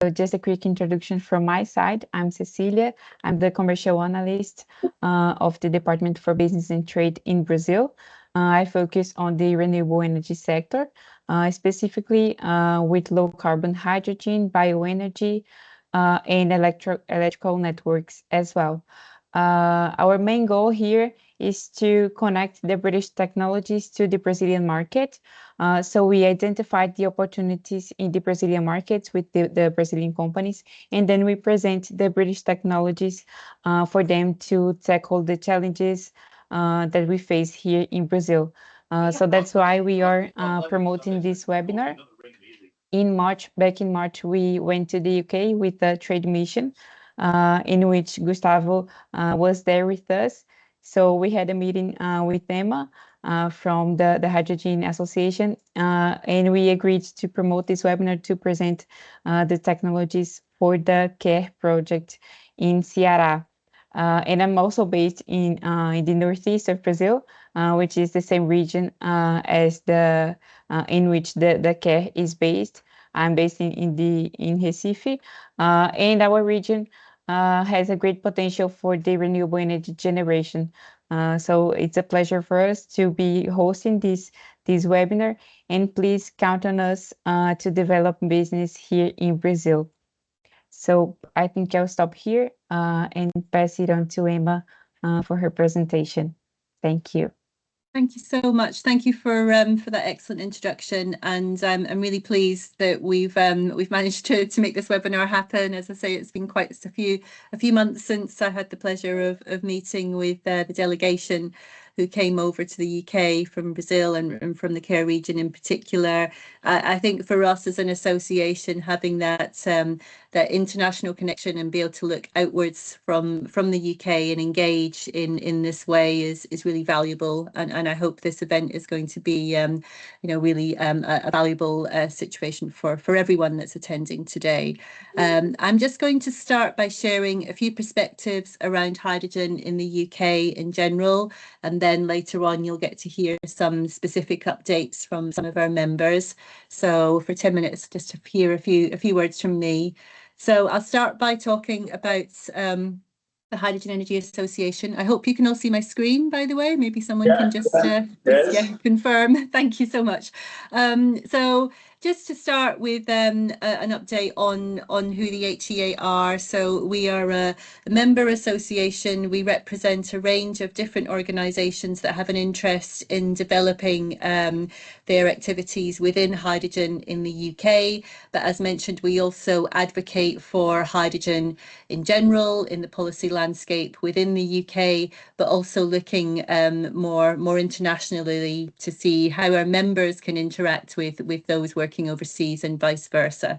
So just a quick introduction from my side. I'm Cecilia. I'm the commercial analyst of the Department for Business and Trade in Brazil. I focus on the renewable energy sector, specifically with low carbon hydrogen, bioenergy, and electrical networks as well. Our main goal here is to connect the British technologies to the Brazilian market. So we identified the opportunities in the Brazilian markets with the Brazilian companies, and then we present the British technologies for them to tackle the challenges that we face here in Brazil. So that's why we are promoting this webinar. Back in March, we went to the UK with a trade mission in which Gustavo was there with us. So we had a meeting with Emma from the Hydrogen Association, and we agreed to promote this webinar to present the technologies for the Qair project in Ceará. And I'm also based in the northeast of Brazil, which is the same region as the in which the Qair is based. I'm based in Recife, and our region has a great potential for the renewable energy generation. So it's a pleasure for us to be hosting this webinar, and please count on us to develop business here in Brazil. So I think I'll stop here and pass it on to Emma for her presentation. Thank you. Thank you so much. Thank you for that excellent introduction, and I'm really pleased that we've managed to make this webinar happen. As I say, it's been quite a few months since I had the pleasure of meeting with the delegation who came over to the UK from Brazil and from the Qair region in particular. I think for us as an association, having that international connection and be able to look outwards from the UK and engage in this way is really valuable. And I hope this event is going to be, really a valuable situation for everyone that's attending today. I'm just going to start by sharing a few perspectives around hydrogen in the UK in general, and then later on you'll get to hear some specific updates from some of our members. So for 10 minutes, just to hear a few words from me. So I'll start by talking about the Hydrogen Energy Association. I hope you can all see my screen, by the way. Maybe someone can just confirm. Thank you so much. So just to start with an update on who the HEA are. So we are a member association. We represent a range of different organisations that have an interest in developing their activities within hydrogen in the UK. But as mentioned, we also advocate for hydrogen in general in the policy landscape within the UK, but also looking more internationally to see how our members can interact with those working overseas and vice versa.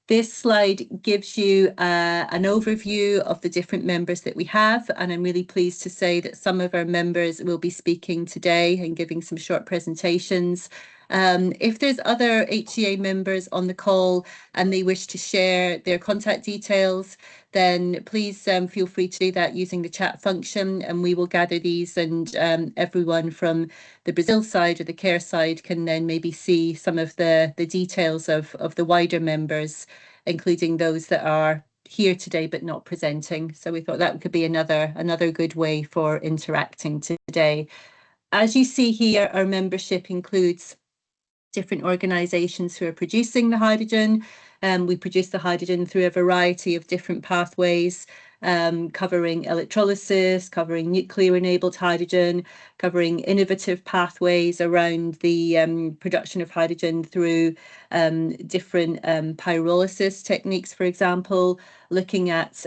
This slide gives you an overview of the different members that we have, and I'm really pleased to say that some of our members will be speaking today and giving some short presentations. If there's other HEA members on the call and they wish to share their contact details, then please feel free to do that using the chat function, and we will gather these, and everyone from the Brazil side or the Qair side can then maybe see some of the details of the wider members, including those that are here today but not presenting. So we thought that could be another good way for interacting today. As you see here, our membership includes different organisations who are producing the hydrogen. We produce the hydrogen through a variety of different pathways, covering electrolysis, covering nuclear-enabled hydrogen, covering innovative pathways around the production of hydrogen through different pyrolysis techniques, for example, looking at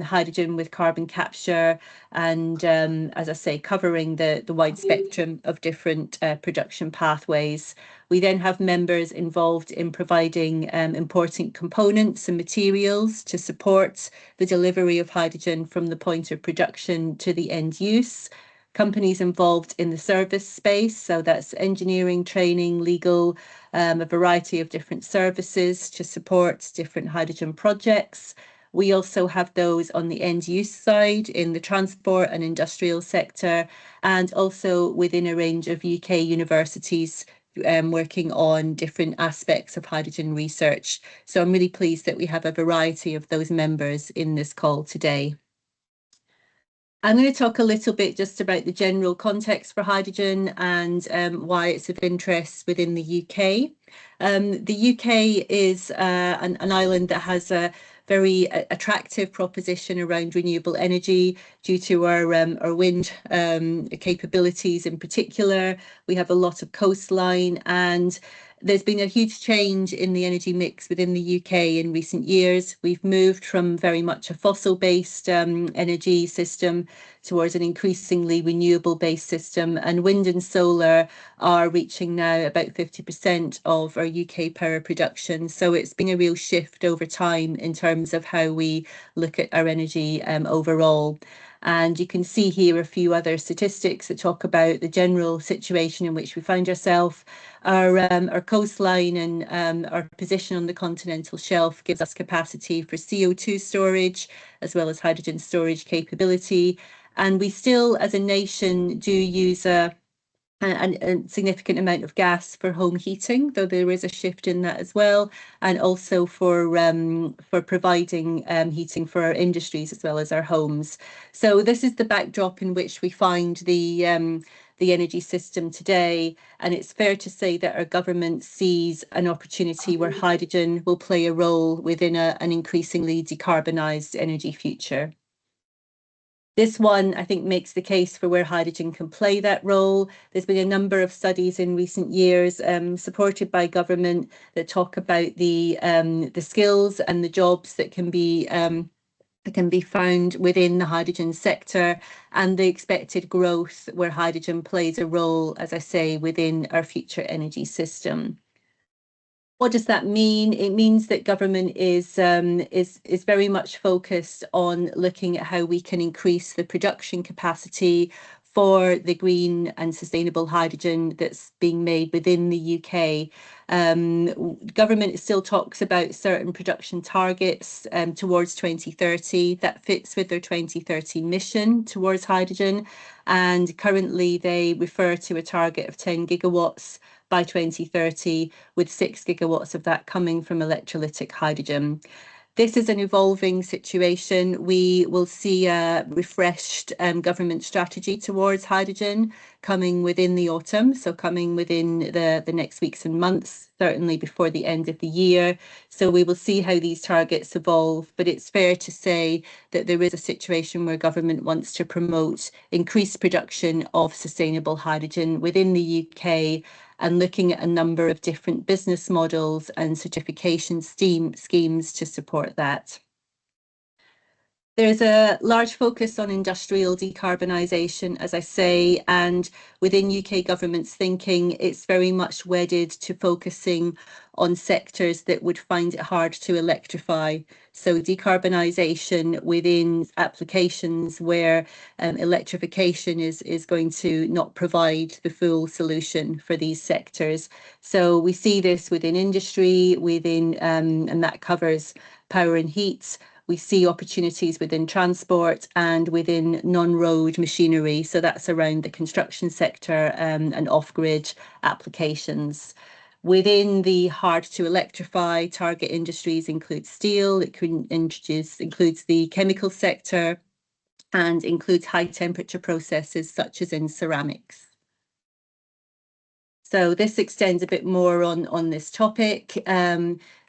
hydrogen with carbon capture, and as I say, covering the wide spectrum of different production pathways. We then have members involved in providing important components and materials to support the delivery of hydrogen from the point of production to the end use. Companies involved in the service space, so that's engineering, training, legal, a variety of different services to support different hydrogen projects. We also have those on the end use side in the transport and industrial sector, and also within a range of UK universities working on different aspects of hydrogen research. So I'm really pleased that we have a variety of those members in this call today. I'm going to talk a little bit just about the general context for hydrogen and why it's of interest within the UK. The UK is an island that has a very attractive proposition around renewable energy due to our wind capabilities in particular. We have a lot of coastline, and there's been a huge change in the energy mix within the UK in recent years. We've moved from very much a fossil-based energy system towards an increasingly renewable-based system, and wind and solar are reaching now about 50% of our UK power production. So it's been a real shift over time in terms of how we look at our energy overall. And you can see here a few other statistics that talk about the general situation in which we find ourselves. Our coastline and our position on the continental shelf gives us capacity for CO2 storage, as well as hydrogen storage capability. And we still, as a nation, do use a significant amount of gas for home heating, though there is a shift in that as well, and also for providing heating for our industries as well as our homes. So this is the backdrop in which we find the energy system today, and it's fair to say that our government sees an opportunity where hydrogen will play a role within an increasingly decarbonised energy future. This one, I think, makes the case for where hydrogen can play that role. There's been a number of studies in recent years supported by government that talk about the skills and the jobs that can be found within the hydrogen sector and the expected growth where hydrogen plays a role, as I say, within our future energy system. What does that mean? It means that government is very much focused on looking at how we can increase the production capacity for the green and sustainable hydrogen that's being made within the UK. Government still talks about certain production targets towards 2030 that fits with their 2030 mission towards hydrogen, and currently they refer to a target of 10 gigawatts by 2030, with 6 gigawatts of that coming from electrolytic hydrogen. This is an evolving situation. We will see a refreshed government strategy towards hydrogen coming within the autumn, so coming within the next weeks and months, certainly before the end of the year. So we will see how these targets evolve, but it's fair to say that there is a situation where government wants to promote increased production of sustainable hydrogen within the UK, and looking at a number of different business models and certification schemes to support that. There's a large focus on industrial decarbonisation, as I say, and within UK government's thinking, it's very much wedded to focusing on sectors that would find it hard to electrify. So decarbonisation within applications where electrification is going to not provide the full solution for these sectors. So we see this within industry, and that covers power and heat. We see opportunities within transport and within non-road machinery. So that's around the construction sector and off-grid applications. Within the hard to electrify target industries include steel, includes the chemical sector, and includes high temperature processes such as in ceramics. So this extends a bit more on this topic.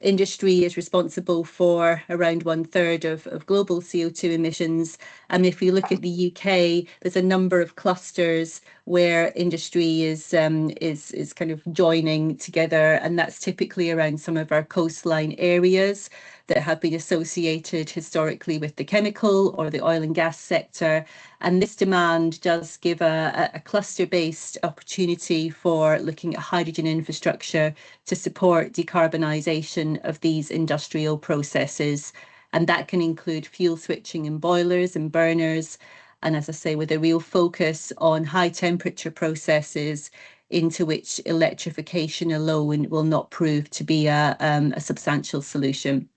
Industry is responsible for around 1/3 of global CO2 emissions. And if we look at the UK, there's a number of clusters where industry is kind of joining together, and that's typically around some of our coastline areas that have been associated historically with the chemical or the oil and gas sector. And this demand does give a cluster-based opportunity for looking at hydrogen infrastructure to support decarbonisation of these industrial processes. And that can include fuel switching in boilers and burners. And as I say, with a real focus on high temperature processes into which electrification alone will not prove to be a substantial solution.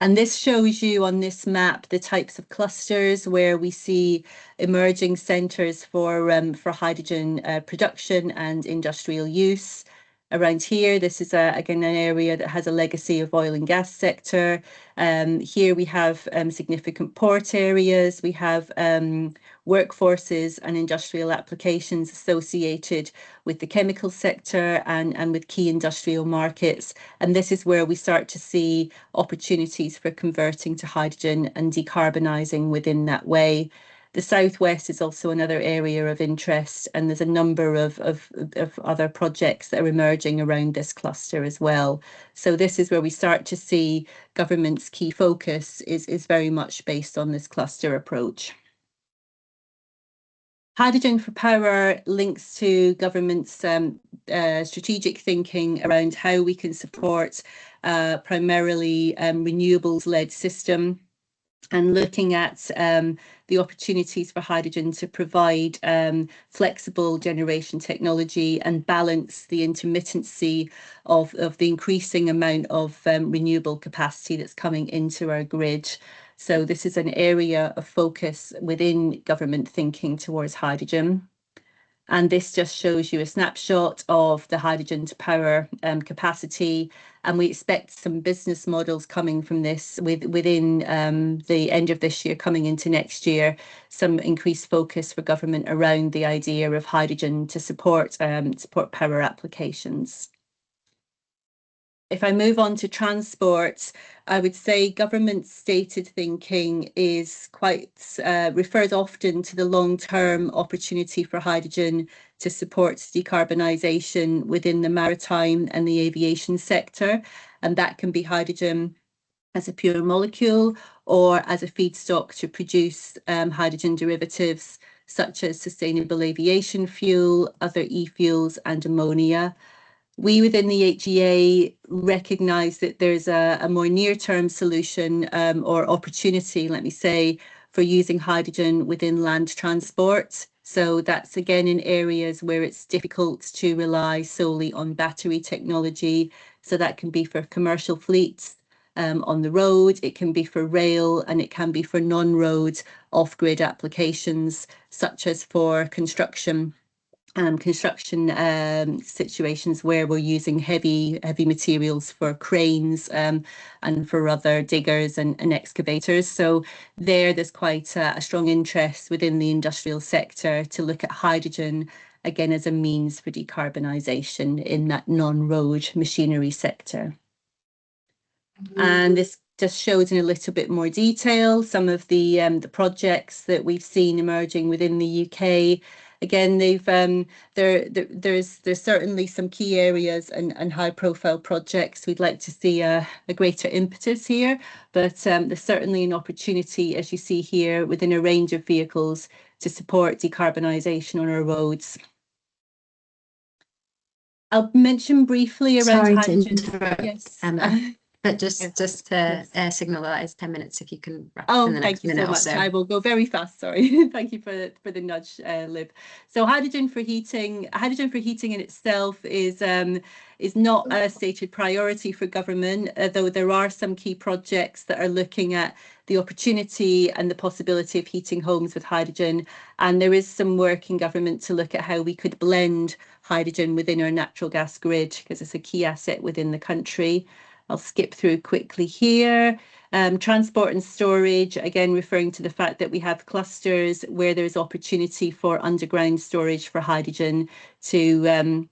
And this shows you on this map the types of clusters where we see emerging centres for hydrogen production and industrial use. Around here, this is again an area that has a legacy of oil and gas sector. Here we have significant port areas. We have workforces and industrial applications associated with the chemical sector and with key industrial markets. And this is where we start to see opportunities for converting to hydrogen and decarbonising within that way. The southwest is also another area of interest, and there's a number of other projects that are emerging around this cluster as well. So this is where we start to see government's key focus is very much based on this cluster approach. Hydrogen for power links to government's strategic thinking around how we can support primarily renewables-led system, and looking at the opportunities for hydrogen to provide flexible generation technology and balance the intermittency of the increasing amount of renewable capacity that's coming into our grid. So this is an area of focus within government thinking towards hydrogen. And this just shows you a snapshot of the hydrogen to power capacity. And we expect some business models coming from this within the end of this year, coming into next year, some increased focus for government around the idea of hydrogen to support power applications. If I move on to transport, I would say government stated thinking is quite refers often to the long-term opportunity for hydrogen to support decarbonisation within the maritime and the aviation sector. And that can be hydrogen as a pure molecule or as a feedstock to produce hydrogen derivatives such as sustainable aviation fuel, other e-fuels and ammonia. We within the HEA recognise that there's a more near-term solution or opportunity, let me say, for using hydrogen within land transport. So that's again in areas where it's difficult to rely solely on battery technology. So that can be for commercial fleets on the road, it can be for rail, and it can be for non-road off-grid applications, such as for construction situations where we're using heavy materials for cranes and for other diggers and excavators. So there's quite a strong interest within the industrial sector to look at hydrogen again as a means for decarbonisation in that non-road machinery sector. And this just shows in a little bit more detail some of the projects that we've seen emerging within the UK. Again, there's certainly some key areas and high-profile projects. We'd like to see a greater impetus here, but there's certainly an opportunity, as you see here, within a range of vehicles to support decarbonisation on our roads. I'll mention briefly around hydrogen. To interrupt, yes. But just to signal that it's 10 minutes if you can wrap up in the next minute or so. I will go very fast, sorry. Thank you for the nudge, Liv. So hydrogen for heating in itself is not a stated priority for government, though there are some key projects that are looking at the opportunity and the possibility of heating homes with hydrogen. And there is some work in government to look at how we could blend hydrogen within our natural gas grid, because it's a key asset within the country. I'll skip through quickly here. Transport and storage, again, referring to the fact that we have clusters where there's opportunity for underground storage for hydrogen to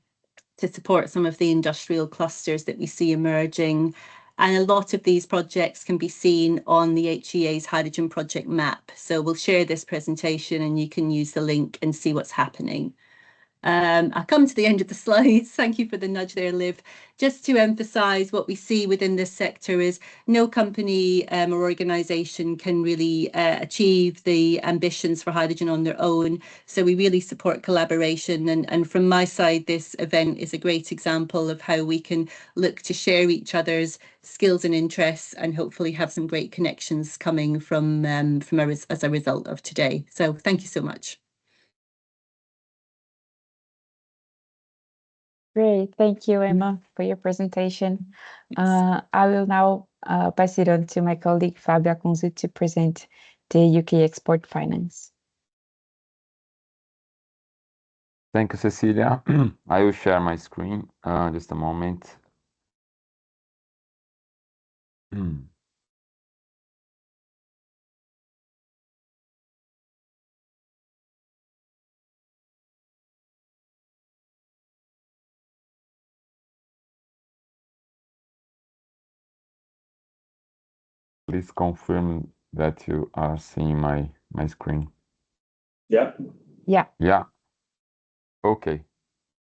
support some of the industrial clusters that we see emerging. And a lot of these projects can be seen on the HEA's hydrogen project map. So we'll share this presentation and you can use the link and see what's happening. I'll come to the end of the slides. Thank you for the nudge there, Liv. Just to emphasise what we see within this sector is no company or organisation can really achieve the ambitions for hydrogen on their own. So we really support collaboration. And from my side, this event is a great example of how we can look to share each other's skills and interests and hopefully have some great connections coming from as a result of today. So thank you so much. Great. Thank you, Emma, for your presentation. I will now pass it on to my colleague, Fabio Acunzo, to present the UK export finance. Thank you, Cecilia. I will share my screen, just a moment. Please confirm that you are seeing my screen. Yeah. Yeah. Yeah. Okay.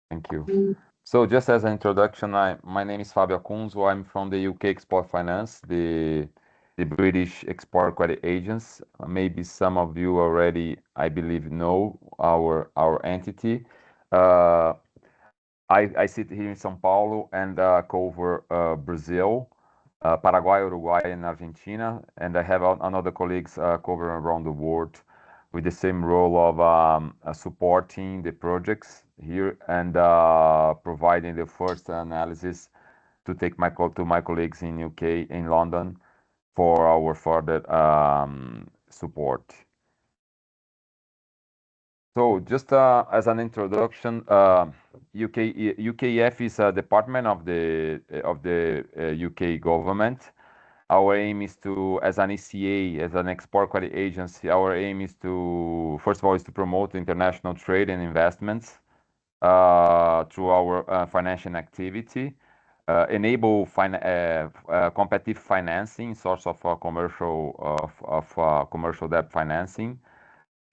Thank you. So just as an introduction, my name is Fabio Acunzo. I'm from the UK Export Finance, the British export credit agents. Maybe some of you already, I believe, know our entity. I sit here in São Paulo and cover Brazil, Paraguay, Uruguay, and Argentina, and I have another colleagues covering around the world with the same role of supporting the projects here and providing the first analysis to take to my colleagues in UK, in London, for our further support. So just as an introduction, UKF is a department of the UK government. Our aim is to, as an ECA, as an export credit agency, our aim is to, first of all, is to promote international trade and investments through our financial activity, enable competitive financing, source of commercial debt financing,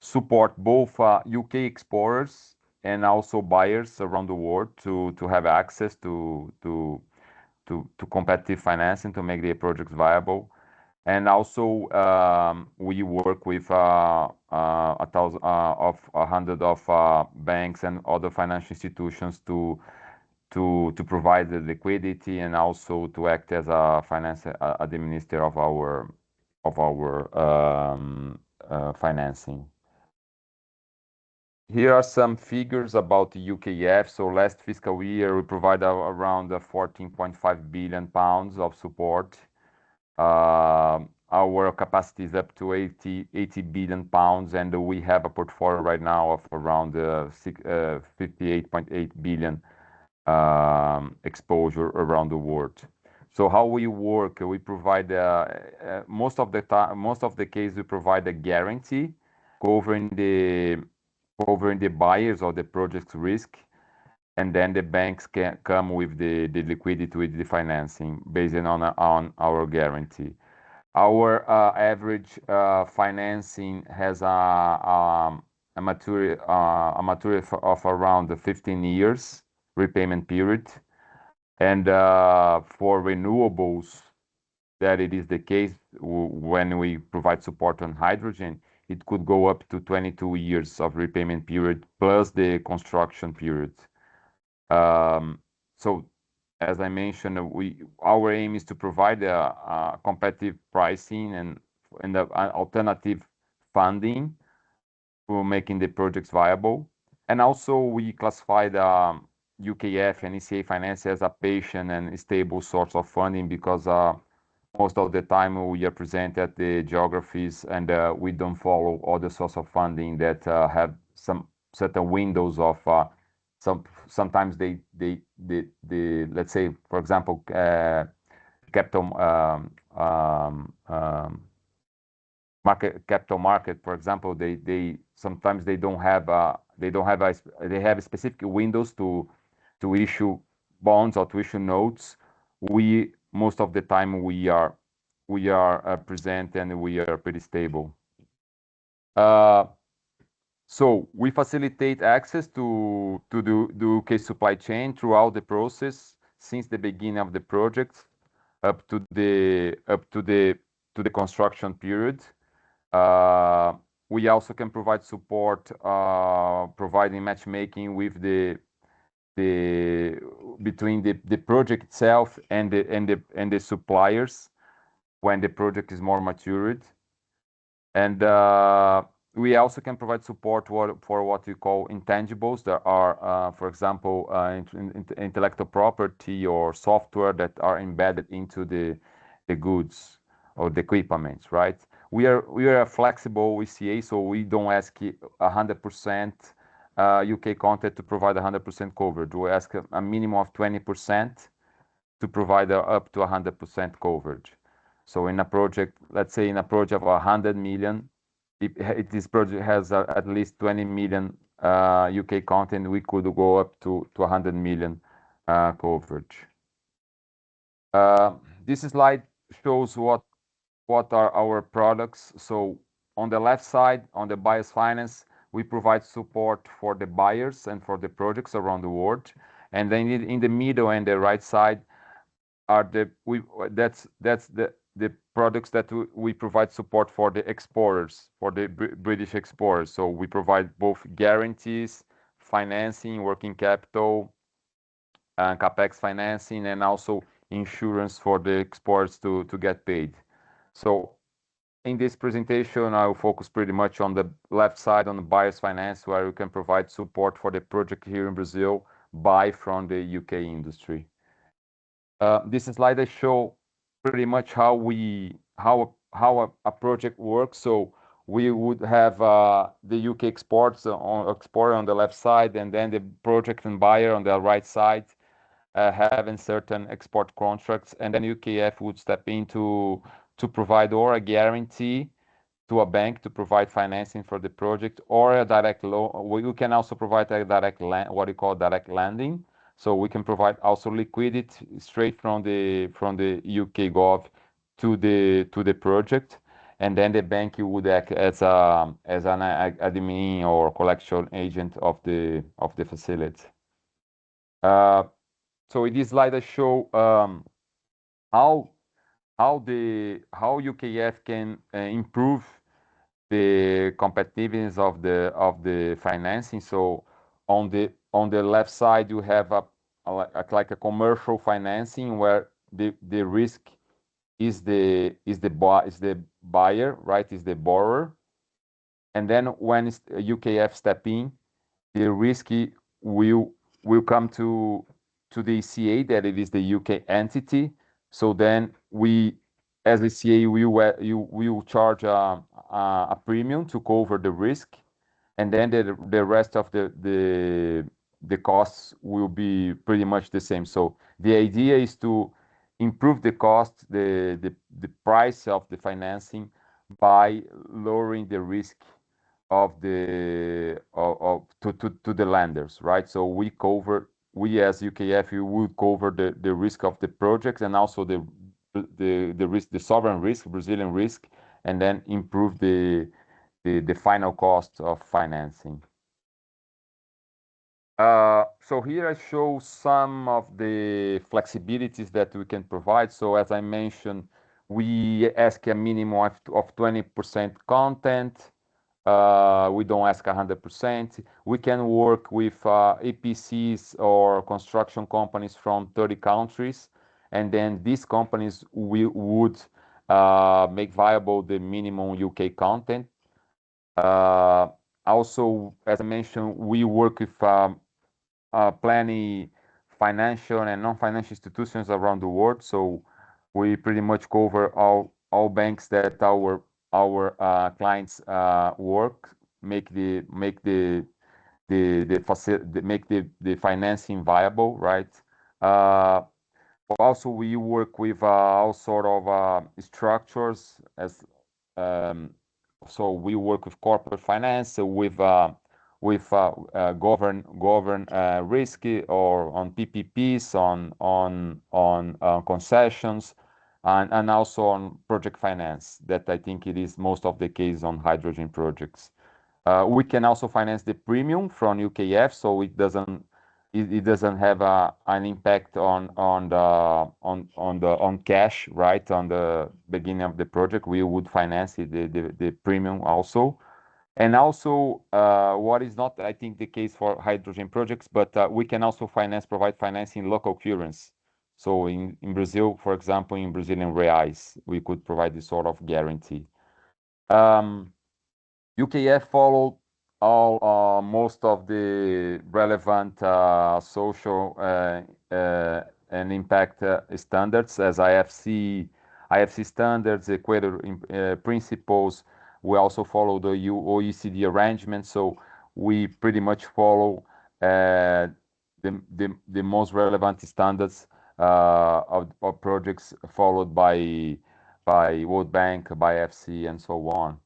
support both UK exporters and also buyers around the world to have access to competitive financing to make their projects viable. And also we work with a hundred of banks and other financial institutions to provide the liquidity and also to act as a finance administrator of our financing. Here are some figures about the UKF. So last fiscal year, we provided around 14.5 billion pounds of support. Our capacity is up to 80 billion pounds, and we have a portfolio right now of around 58.8 billion exposure around the world. So how we work, we provide most of the case we provide a guarantee covering the buyers of the project risk, and then the banks can come with the liquidity, with the financing based on our guarantee. Our average financing has a maturity of around 15 years repayment period, and for renewables, that it is the case when we provide support on hydrogen, it could go up to 22 years of repayment period plus the construction period. So as I mentioned, our aim is to provide a competitive pricing and alternative funding for making the projects viable. And also we classify the UKF and ECA finance as a patient and stable source of funding because most of the time we are present at the geographies and we don't follow other source of funding that have some certain windows of sometimes they let's say, for example, capital market, for example, they sometimes they have specific windows to issue bonds or to issue notes. Most of the time we are present and we are pretty stable. So we facilitate access to the UK supply chain throughout the process since the beginning of the project up to the construction period. We also can provide support, providing matchmaking with between the project itself and the suppliers when the project is more matured. And We also can provide support for what we call intangibles. There are, for example, intellectual property or software that are embedded into the goods or the equipment, right? We are a flexible ECA, so we don't ask 100% UK content to provide 100% coverage. We ask a minimum of 20% to provide up to 100% coverage. So in a project, let's say in a project of 100 million, if this project has at least 20 million UK content, we could go up to 100 million coverage. This slide shows what are our products. So on the left side, on the buyer's finance, we provide support for the buyers and for the projects around the world. And then in the middle and the right side are the products that we provide support for the exporters, for the British exporters. So we provide both guarantees, financing, working capital, capex financing, and also insurance for the exporters to get paid. So in this presentation, I will focus pretty much on the left side, on the buyer's finance, where we can provide support for the project here in Brazil, buy from the UK industry. This slide I show pretty much how a project works. So we would have the UK exporter on the left side, and then the project and buyer on the right side, having certain export contracts, and then UKF would step in to provide or a guarantee to a bank to provide financing for the project, or a direct loan. We can also provide a what we call direct lending. So we can provide also liquidity straight from the UK Gov to the project, and then the bank would act as an admin or collection agent of the facility. So in this slide I show how UKF can improve the competitiveness of the financing. So on the left side you have like a commercial financing where the risk is the buyer, right? Is the borrower, and then when UKF step in, the risk will come to the ECA, that it is the UK entity. So then we, as the ECA, will charge a premium to cover the risk, and then the rest of the costs will be pretty much the same. So the idea is to improve the cost, the price of the financing by lowering the risk of the to the lenders, right? So we as UKF, we would cover the risk of the projects and also the risk, the sovereign risk, Brazilian risk, and then improve the final cost of financing. So here I show some of the flexibilities that we can provide. So as I mentioned, we ask a minimum of 20% content. We don't ask 100%. We can work with EPCs or construction companies from 30 countries, and then these companies would make viable the minimum UK content. Also, as I mentioned, we work with plenty financial and non-financial institutions around the world. So we pretty much cover all banks that our clients work, make the financing viable, right? Also, we work with all sort of structures as so we work with corporate finance, with govern risk or on PPPs, on concessions, and also on project finance. That I think it is most of the case on hydrogen projects. We can also finance the premium from UKF, so it doesn't have an impact on cash, right? On the beginning of the project, we would finance the premium also. And also, what is not, I think, the case for hydrogen projects, but we can also provide financing in local currency. So in Brazil, for example, in Brazilian reais, we could provide this sort of guarantee. UKF followed most of the relevant social and impact standards as IFC standards, Equator principles. We also follow the OECD arrangement, so we pretty much follow the most relevant standards of projects followed by World Bank, by FC, and so on.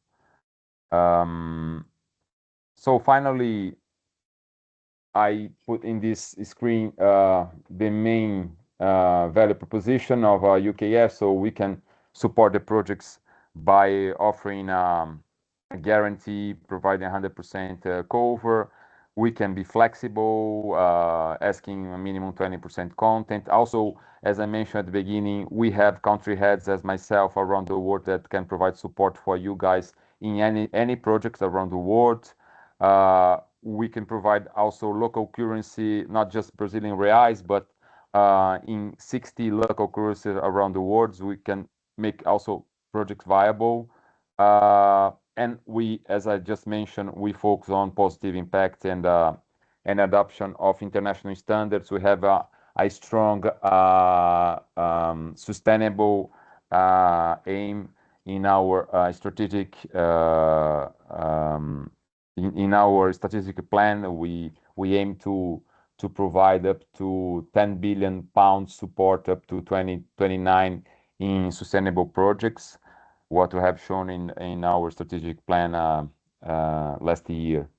So finally, I put in this screen the main value proposition of UKF, so we can support the projects by offering a guarantee, providing 100% cover. We can be flexible, asking a minimum 20% content. Also, as I mentioned at the beginning, we have country heads as myself around the world that can provide support for you guys in any projects around the world. We can provide also local currency, not just Brazilian reais, but in 60 local currencies around the world. We can make also projects viable. And we, as I just mentioned, we focus on positive impact and adoption of international standards. We have a strong sustainable aim in our strategic in our strategic plan. We aim to provide up to 10 billion pounds support up to 2029 in sustainable projects, what we have shown in our strategic plan last year.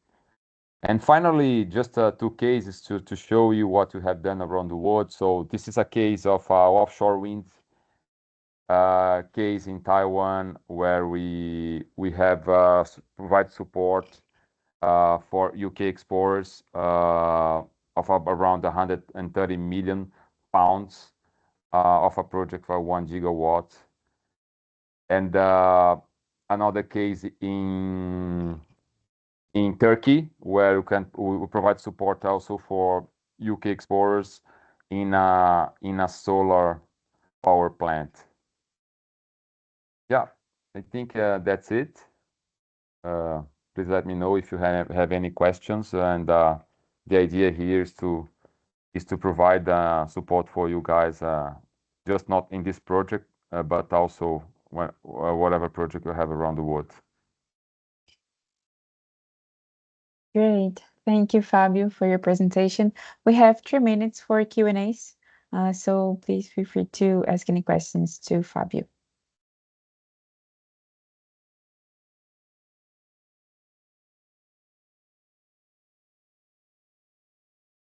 And finally, just two cases to show you what we have done around the world. So this is a case of offshore wind case in Taiwan, where we have provide support for UK explorers of around 130 million pounds of a project for 1 gigawatt. And another case in Turkey, where we provide support also for UK explorers in a solar power plant. Yeah, I think that's it. Please let me know if you have any questions. And the idea here is to provide support for you guys, just not in this project, but also whatever project you have around the world. Great. Thank you, Fabio, for your presentation. We have 3 minutes for Q&As, so please feel free to ask any questions to Fabio.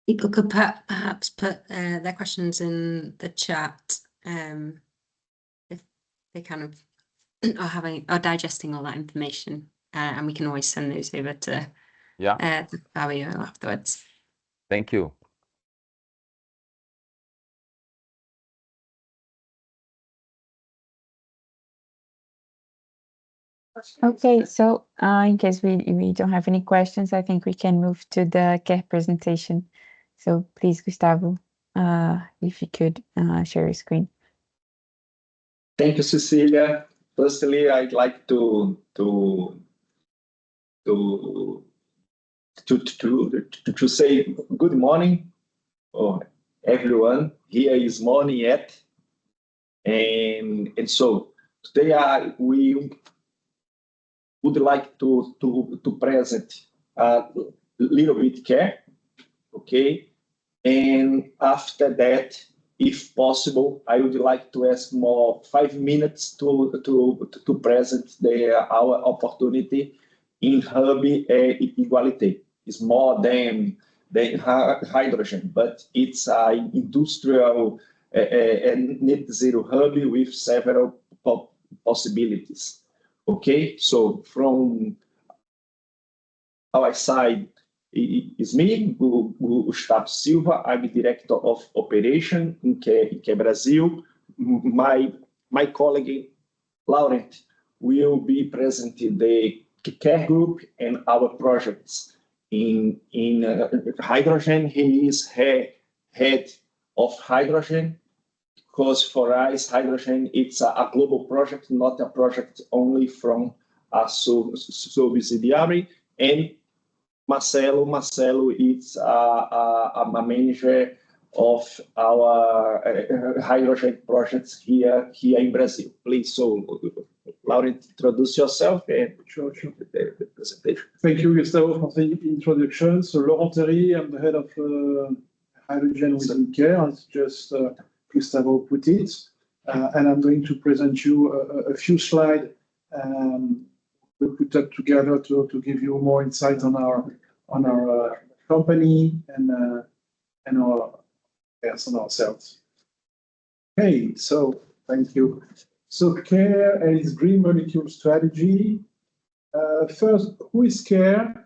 People could perhaps put their questions in the chat if they kind of are digesting all that information, and we can always send those over to Fabio afterwards. Thank you. Okay, so in case we don't have any questions, I think we can move to the Qair presentation. So please, Gustavo, if you could share your screen. Thank you, Cecilia. Firstly, I'd like to say good morning, everyone. Here is morning yet, and so today we would like to present a little bit Qair, okay? And after that, if possible, I would like to ask more 5 minutes to present our opportunity in hub equality. It's more than hydrogen, but it's an industrial and net zero hub with several possibilities. Okay, so from our side is me, Gustavo Silva. I'm the Director of Operation in Qair Brazil. My colleague, Laurent, will be presenting the Qair Group and our projects in hydrogen. He is head of hydrogen, because for us, hydrogen, it's a global project, not a project only from a subsidiary, and Marcelo is a manager of our hydrogen projects here in Brazil. Please, so Laurent, introduce yourself and Sure. the presentation. Thank you, Gustavo, for the introduction. So Laurent Terry, I'm the head of hydrogen within Qair, as just Gustavo put it. And I'm going to present you a few slides we put up together to give you more insight on our company and our on ourselves. Okay, so thank you. So Qair and its green molecule strategy. First, who is Qair?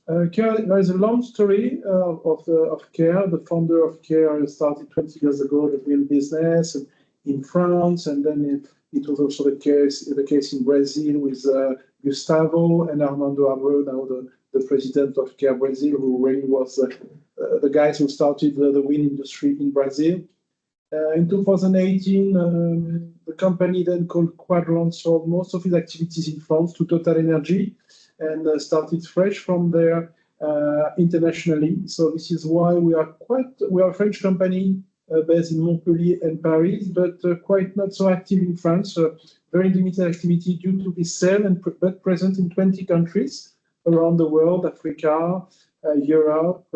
Qair, there is a long story of Qair. The founder of Qair started 20 years ago the green business in France, and then it was also the case in Brazil with Gustavo and Armando Abreu, now the president of Qair Brazil, who really was the guys who started the wind industry in Brazil. In 2018, the company then called Qair sold most of its activities in France to Total Energy and started fresh from there internationally. So this is why we are a French company based in Montpellier and Paris, but quite not so active in France. Very limited activity due to this sale, but present in 20 countries around the world, Africa, Europe,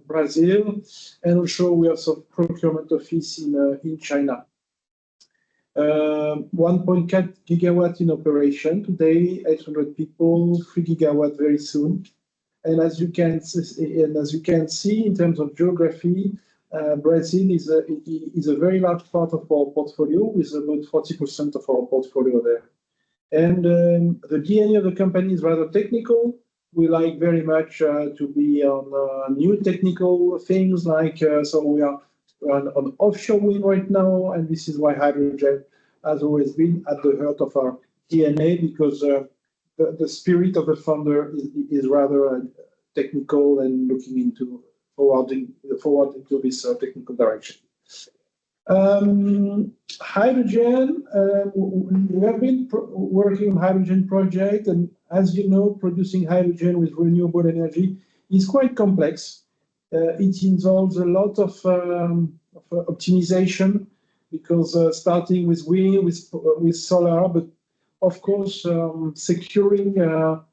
Brazil, and also we have some procurement office in China. 1.4 gigawatt in operation today, 800 people, 3 gigawatt very soon. And as you can see in terms of geography, Brazil is a very large part of our portfolio, with about 40% of our portfolio there. And the DNA of the company is rather technical. We like very much to be on new technical things, like so we are on offshore wind right now, and this is why hydrogen has always been at the heart of our DNA, because the spirit of the founder is rather technical and looking into forward into this technical direction. Hydrogen, we have been working on hydrogen project, and as you know, producing hydrogen with renewable energy is quite complex. It involves a lot of optimization, because starting with wind, with solar, but of course securing the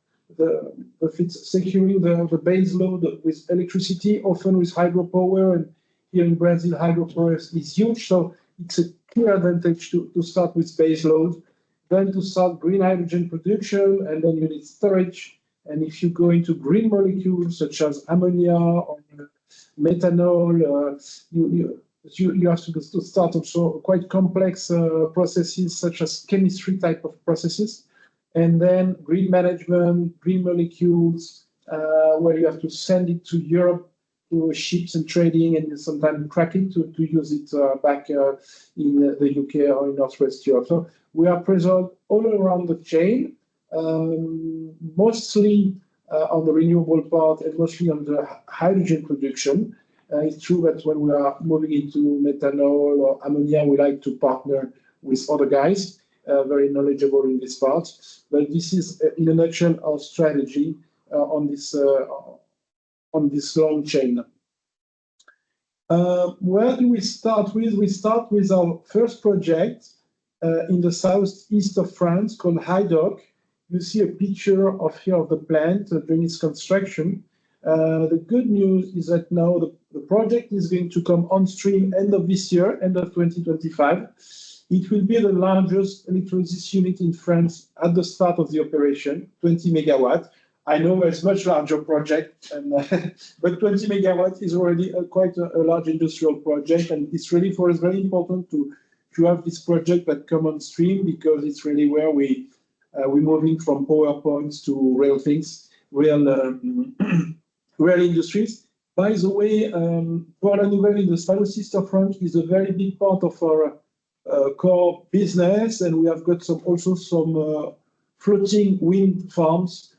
base load with electricity, often with hydropower, and here in Brazil, hydropower is huge, so it's a clear advantage to start with base load, then to start green hydrogen production, and then you need storage. And if you go into green molecules such as ammonia or methanol, you have to start also quite complex processes such as chemistry type of processes, and then green management, green molecules, where you have to send it to Europe to ships and trading, and sometimes crack it to use it back in the UK or in Northwest Europe. So we are present all around the chain, mostly on the renewable part and mostly on the hydrogen production. It's true that when we are moving into methanol or ammonia, we like to partner with other guys, very knowledgeable in this part. But this is, in a nutshell, our strategy on this long chain. Where do we start with? We start with our first project in the southeast of France called Hydoc. You see a picture of the plant during its construction. The good news is that now the project is going to come on stream end of this year, end of 2025. It will be the largest electrolysis unit in France at the start of the operation, 20 megawatt. I know it's a much larger project, but 20 megawatt is already quite a large industrial project, and it's really for us very important to have this project that come on stream, because it's really where we're moving from PowerPoints to real things, real industries. By the way, Port La Nouvelle in the southeast of France is a very big part of our core business, and we have got also some floating wind farms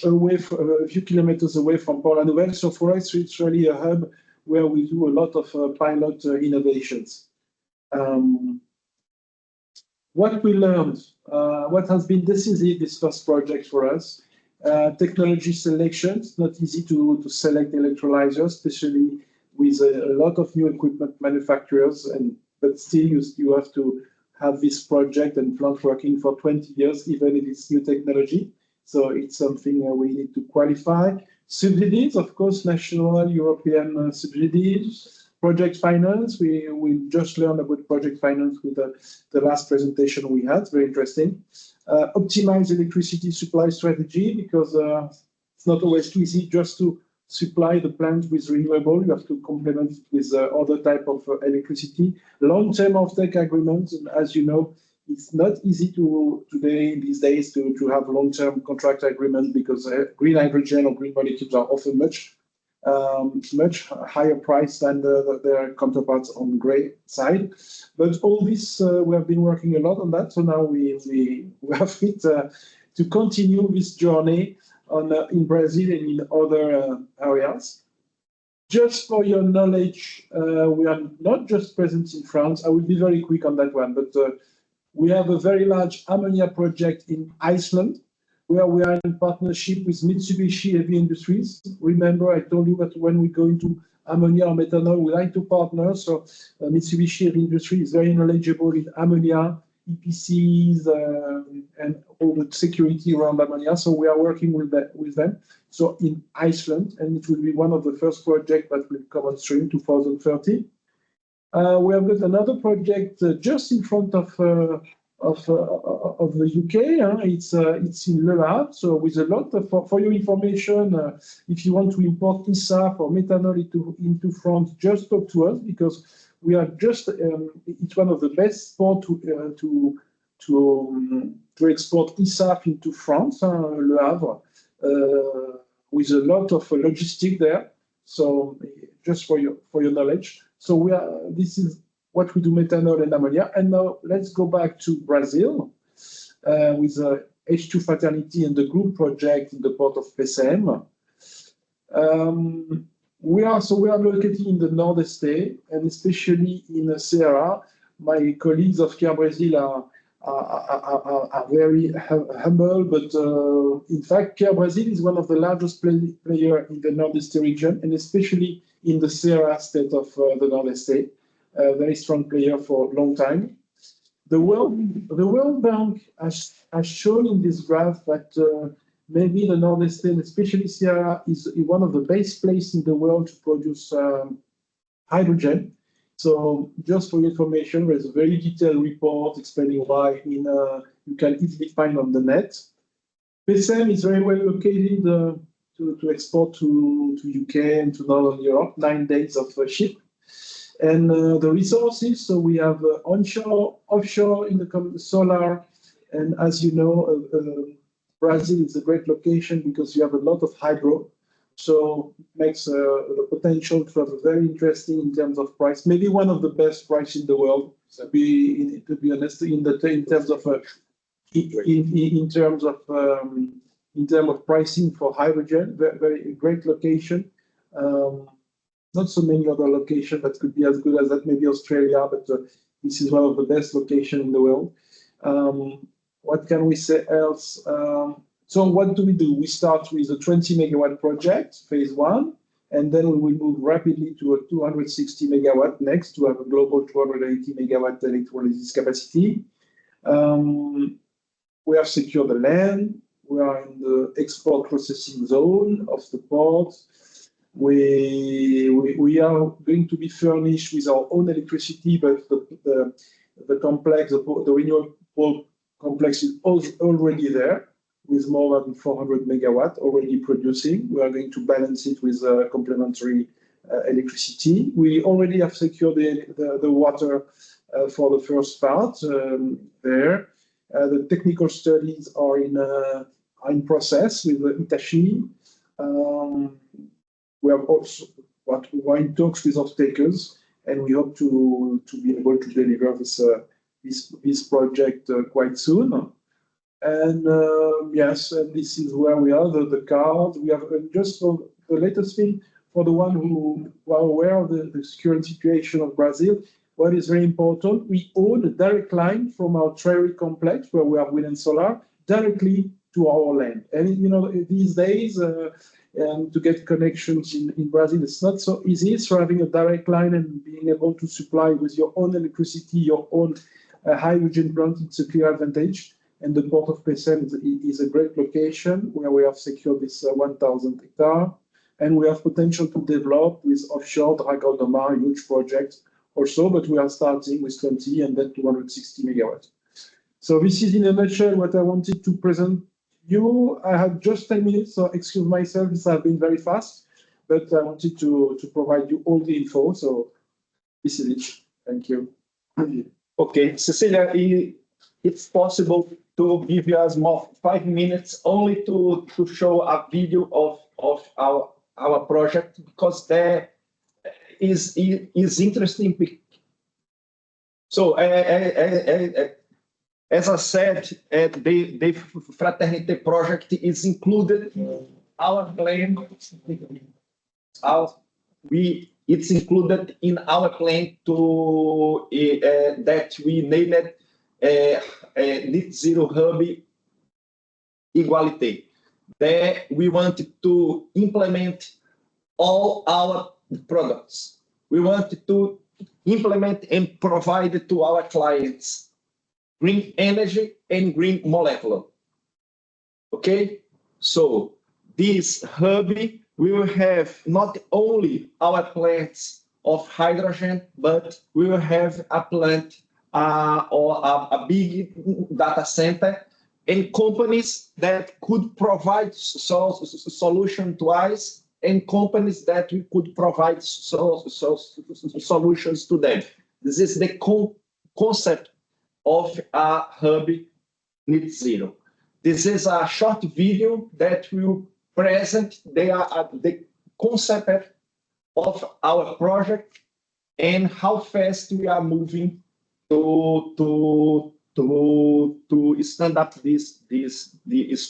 away a few kilometers away from Port La Nouvelle. So for us, it's really a hub where we do a lot of pilot innovations. What we learned, what has been decisive this first project for us, technology selection. It's not easy to select electrolyzers, especially with a lot of new equipment manufacturers, but still you have to have this project and plant working for 20 years, even if it's new technology. So it's something we need to qualify. Subsidies, of course, national, European subsidies. Project finance, we just learned about project finance with the last presentation we had, very interesting. Optimize electricity supply strategy, because it's not always easy just to supply the plant with renewable. You have to complement it with other type of electricity. Long-term offtake agreements, and as you know, it's not easy these days to have long-term contract agreements, because green hydrogen or green molecules are often much higher price than their counterparts on gray side. But all this, we have been working a lot on that. So now we have it to continue this journey in Brazil and in other areas. Just for your knowledge, we are not just present in France. I will be very quick on that one, but we have a very large ammonia project in Iceland, where we are in partnership with Mitsubishi Heavy Industries. Remember, I told you that when we go into ammonia or methanol, we like to partner. So Mitsubishi Heavy Industries is very knowledgeable in ammonia, EPCs, and all the security around ammonia. So we are working with them. So in Iceland, and it will be one of the first projects that will come on stream 2030. We have got another project just in front of the UK. It's in Le Havre. So with a lot of, for your information, if you want to import ISAF or methanol into France, just talk to us, because we are just it's one of the best spots to export ISAF into France, Le Havre, with a lot of logistics there. So just for your knowledge. So this is what we do, methanol and ammonia. And now let's go back to Brazil with H2 Fraternity and the group project in the port of PCM. We are located in the Nordeste, and especially in Ceará. My colleagues of Qair Brazil are very humble, but in fact, Qair Brazil is one of the largest player in the Nordeste region, and especially in the Ceará state of the Nordeste. A very strong player for a long time. The World Bank has shown in this graph that maybe the Nordeste, and especially Ceará, is one of the best places in the world to produce hydrogen. So just for your information, there's a very detailed report explaining why you can easily find on the net. PCM is very well located to export to UK and to Northern Europe, 9 days of ship. And the resources, so we have onshore, offshore, in the solar, and as you know, Brazil is a great location because you have a lot of hydro, so it makes the potential to have a very interesting in terms of price, maybe one of the best price in the world. To be honest, in terms of pricing for hydrogen, very great location. Not so many other locations that could be as good as that, maybe Australia, but this is one of the best locations in the world. What can we say else? So what do? We start with a 20 megawatt project, phase 1, and then we will move rapidly to a 260 megawatt next to have a global 280 megawatt electrolysis capacity. We have secured the land. We are in the export processing zone of the port. We are going to be furnished with our own electricity, but the complex, the renewable complex is already there with more than 400 megawatt already producing. We are going to balance it with complementary electricity. We already have secured the water for the first part there. The technical studies are in process with Hitachi. We have also we're in talks with off-takers, and we hope to be able to deliver this project quite soon. And yes, and this is where we are. The card we have just for the latest thing for the one who are aware of the current situation of Brazil. what is very important, we own a direct line from our Trail complex, where we have wind and solar, directly to our land. And you know, these days, to get connections in Brazil, it's not so easy. So having a direct line and being able to supply with your own electricity, your own hydrogen plant, it's a clear advantage. And the port of Pecém is a great location where we have secured this 1,000 hectares. And we have potential to develop with offshore Dragão, huge projects also, but we are starting with 20 and then 260 megawatts. So this is in a nutshell what I wanted to present you. I have just 10 minutes, so excuse myself, this has been very fast, but I wanted to provide you all the info. So this is it. Thank you. Okay, Cecilia, it's possible to give us more 5 minutes only to show a video of our project, because there is interesting. So as I said, the Fraternity project is included in our plan. It's included in our plan to that we named Net Zero Hub Igualité. There we wanted to implement all our products. We wanted to implement and provide to our clients green energy and green molecular. Okay, so this hub will have not only our plants of hydrogen, but we will have a plant or a big data center and companies that could provide solution to us, and companies that we could provide solutions to them. This is the concept of a hub Net Zero. This is a short video that will present the concept of our project and how fast we are moving to stand up this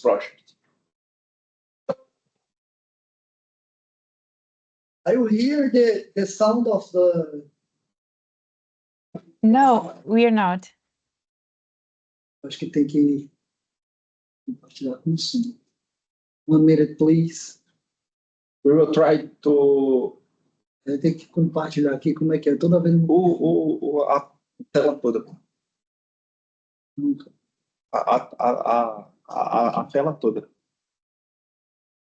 project. I will hear the sound of the... No, we are not. Acho que tem que compartilhar com o som. 1 minute, please. We will try to... Tem que compartilhar aqui, como é que é? Toda vez... a tela toda. A tela toda.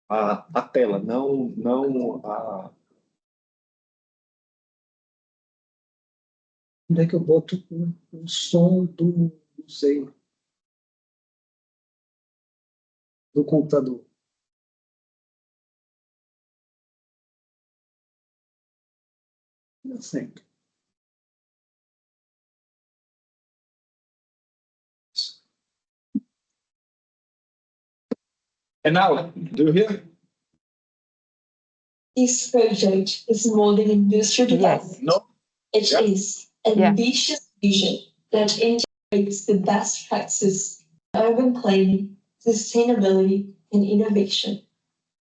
A tela, não a... Onde é que eu boto o som do... não sei... do computador? Assim. And now, do you hear? This project is more than industrial development. Yes. No? It Yeah. is an ambitious vision that integrates the best practices in urban planning, sustainability, and innovation.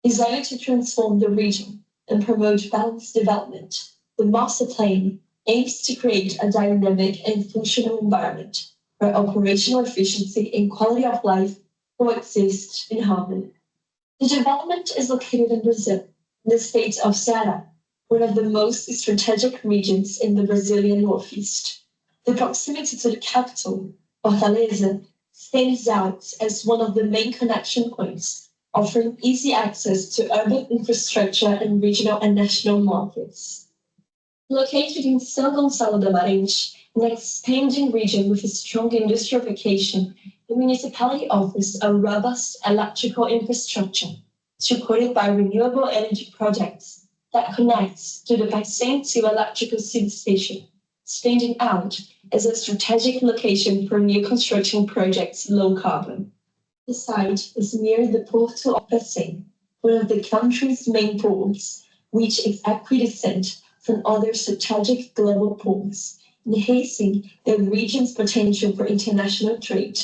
Designed to transform the region and promote balanced development, the master plan aims to create a dynamic and functional environment where operational efficiency and quality of life coexist in harmony. The development is located in Brazil, in the state of Ceará, one of the most strategic regions in the Brazilian Northeast. The proximity to the capital, Fortaleza, stands out as one of the main connection points, offering easy access to urban infrastructure and regional and national markets. Located in São Gonçalo da Maranhão, an expanding region with a strong industrial vocation, the municipality offers a robust electrical infrastructure supported by renewable energy projects that connects to the Pecém electrical substation, standing out as a strategic location for new construction projects low carbon. The site is near the Port of Pecém, one of the country's main ports, which is equidistant from other strategic global ports, enhancing the region's potential for international trade.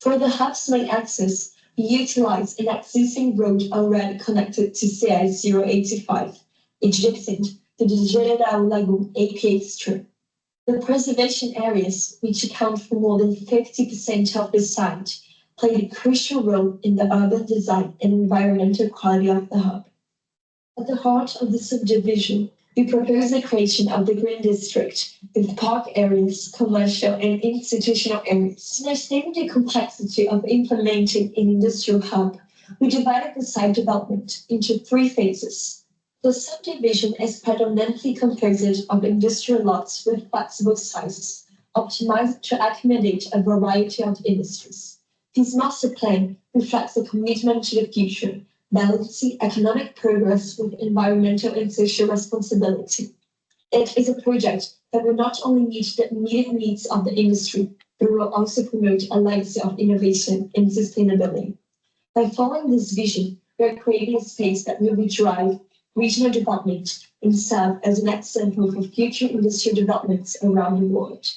For the hub's main access, we utilize an existing road already connected to CI 085, adjacent to the General Lagoon APA Strip. The preservation areas, which account for more than 50% of the site, played a crucial role in the urban design and environmental quality of the hub. At the heart of the subdivision, we propose the creation of the Green District with park areas, commercial and institutional areas. To understand the complexity of implementing an industrial hub, we divided the site development into 3 phases. The subdivision is predominantly composed of industrial lots with flexible sizes, optimized to accommodate a variety of industries. This master plan reflects a commitment to the future, balancing economic progress with environmental and social responsibility. It is a project that will not only meet the immediate needs of the industry, but will also promote a legacy of innovation and sustainability. By following this vision, we are creating a space that will drive regional development and serve as an example for future industrial developments around the world.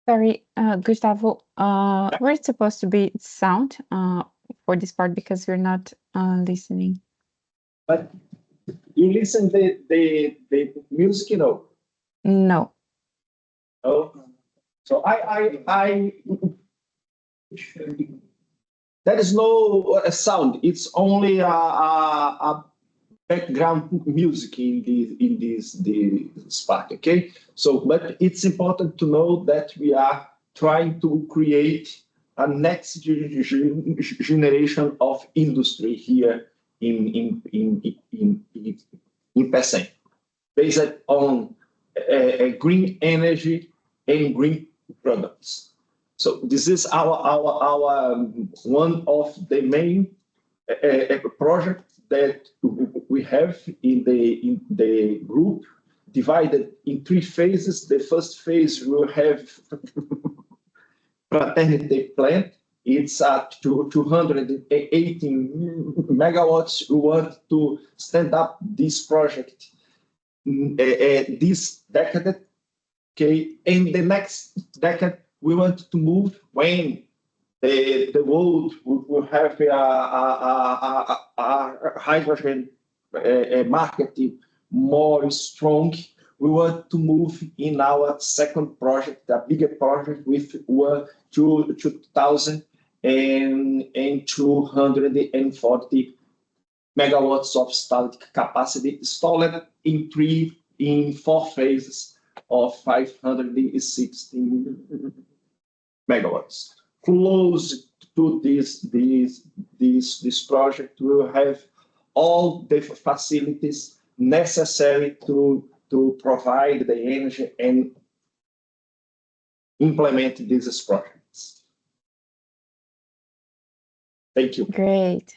Sorry, Gustavo, we're supposed to be sound for this part because we're not listening. But you listen the music, you know? No. Oh, so there is no sound. It's only a background music in this part. Okay. So, but it's important to know that we are trying to create a next generation of industry here in Pecém, based on green energy and green products. So this is our one of the main projects that we have in the group, divided in 3 phases. The first phase will have fraternity plant. It's at 218 megawatts. We want to stand up this project this decade. Okay, and the next decade we want to move when the world will have a hydrogen market more strong. We want to move in our second project, a bigger project with 2,240 megawatts of storage capacity installed in 4 phases of 516 megawatts. Close to this project, we will have all the facilities necessary to provide the energy and implement these projects. Thank you. Great.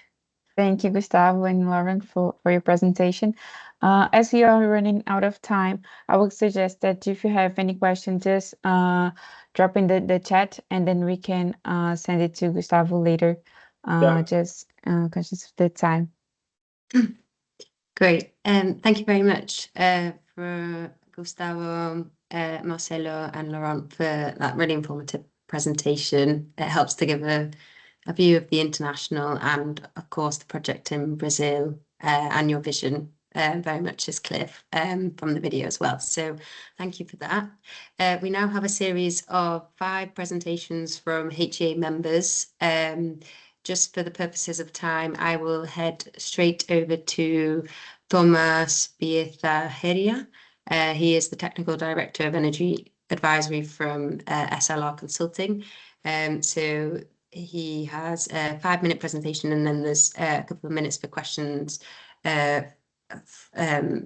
Thank you, Gustavo and Lauren, for your presentation. As we are running out of time, I would suggest that if you have any questions, just drop in the chat, and then we can send it to Gustavo later, just conscious of the time. Great. Thank you very much for Gustavo, Marcelo and Laurent for that really informative presentation. It helps to give a a view of the international and, of course, the project in Brazil and your vision very much is clear from the video as well. So thank you for that. We now have a series of 5 presentations from HEA members. Just for the purposes of time, I will head straight over to Thomas Biethaheria. He is the Technical Director of Energy Advisory from SLR Consulting. So he has a 5-minute presentation, and then there's a couple of minutes for questions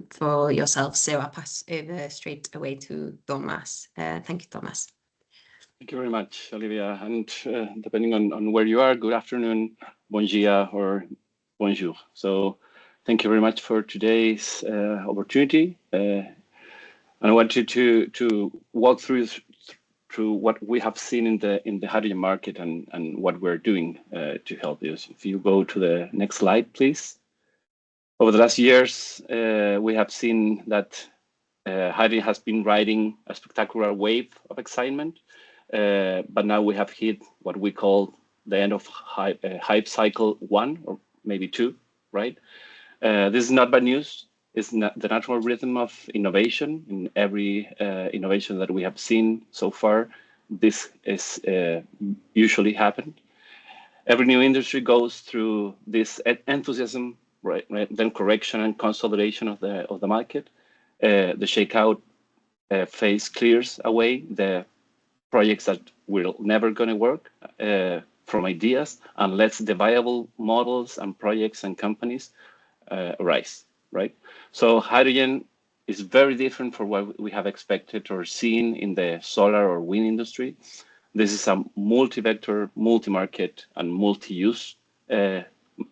for yourself. So I'll pass over straight away to Thomas. Thank you, Thomas. Thank you very much, Olivia. And depending on where you are, good afternoon, bon dia, or bonjour. So thank you very much for today's opportunity. And I wanted to walk through what we have seen in the hydrogen market and what we're doing to help you. So if you go to the next slide, please. Over the last years, we have seen that hydrogen has been riding a spectacular wave of excitement, but now we have hit what we call the end of hype cycle 1 or maybe 2, right? This is not bad news. It's not the natural rhythm of innovation. In every innovation that we have seen so far, this is usually happened. Every new industry goes through this enthusiasm, right? Then correction and consolidation of the market. The shakeout phase clears away the projects that will never going to work from ideas, and lets the viable models and projects and companies arise, right? So hydrogen is very different from what we have expected or seen in the solar or wind industry. This is a multi-vector, multi-market, and multi-use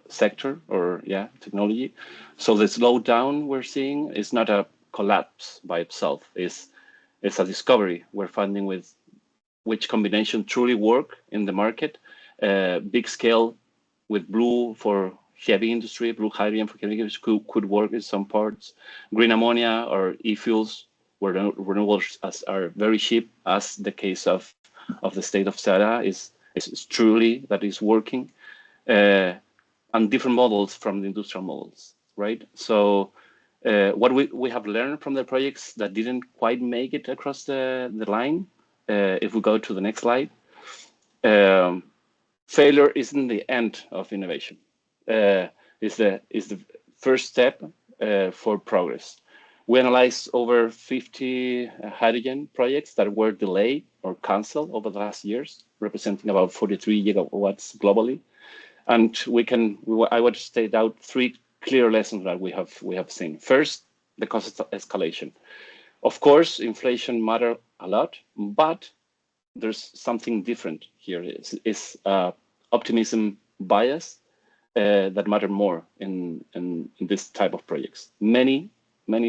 sector or technology. So the slowdown we're seeing is not a collapse by itself. It's a discovery. We're finding with which combination truly work in the market. Big scale with blue for heavy industry, blue hydrogen for heavy industry could work in some parts. Green ammonia or e-fuels where renewables are very cheap, as the case of the state of Ceará is truly that is working. And different models from the industrial models, right? So what we have learned from the projects that didn't quite make it across the line, if we go to the next slide, failure isn't the end of innovation. Is the first step for progress. We analyzed over 50 hydrogen projects that were delayed or canceled over the last years, representing about 43 gigawatts globally. And I want to state out 3 clear lessons that we have seen. First, the cost escalation. Of course, inflation matters a lot, but there's something different here. Is optimism bias that matter more in this type of projects. Many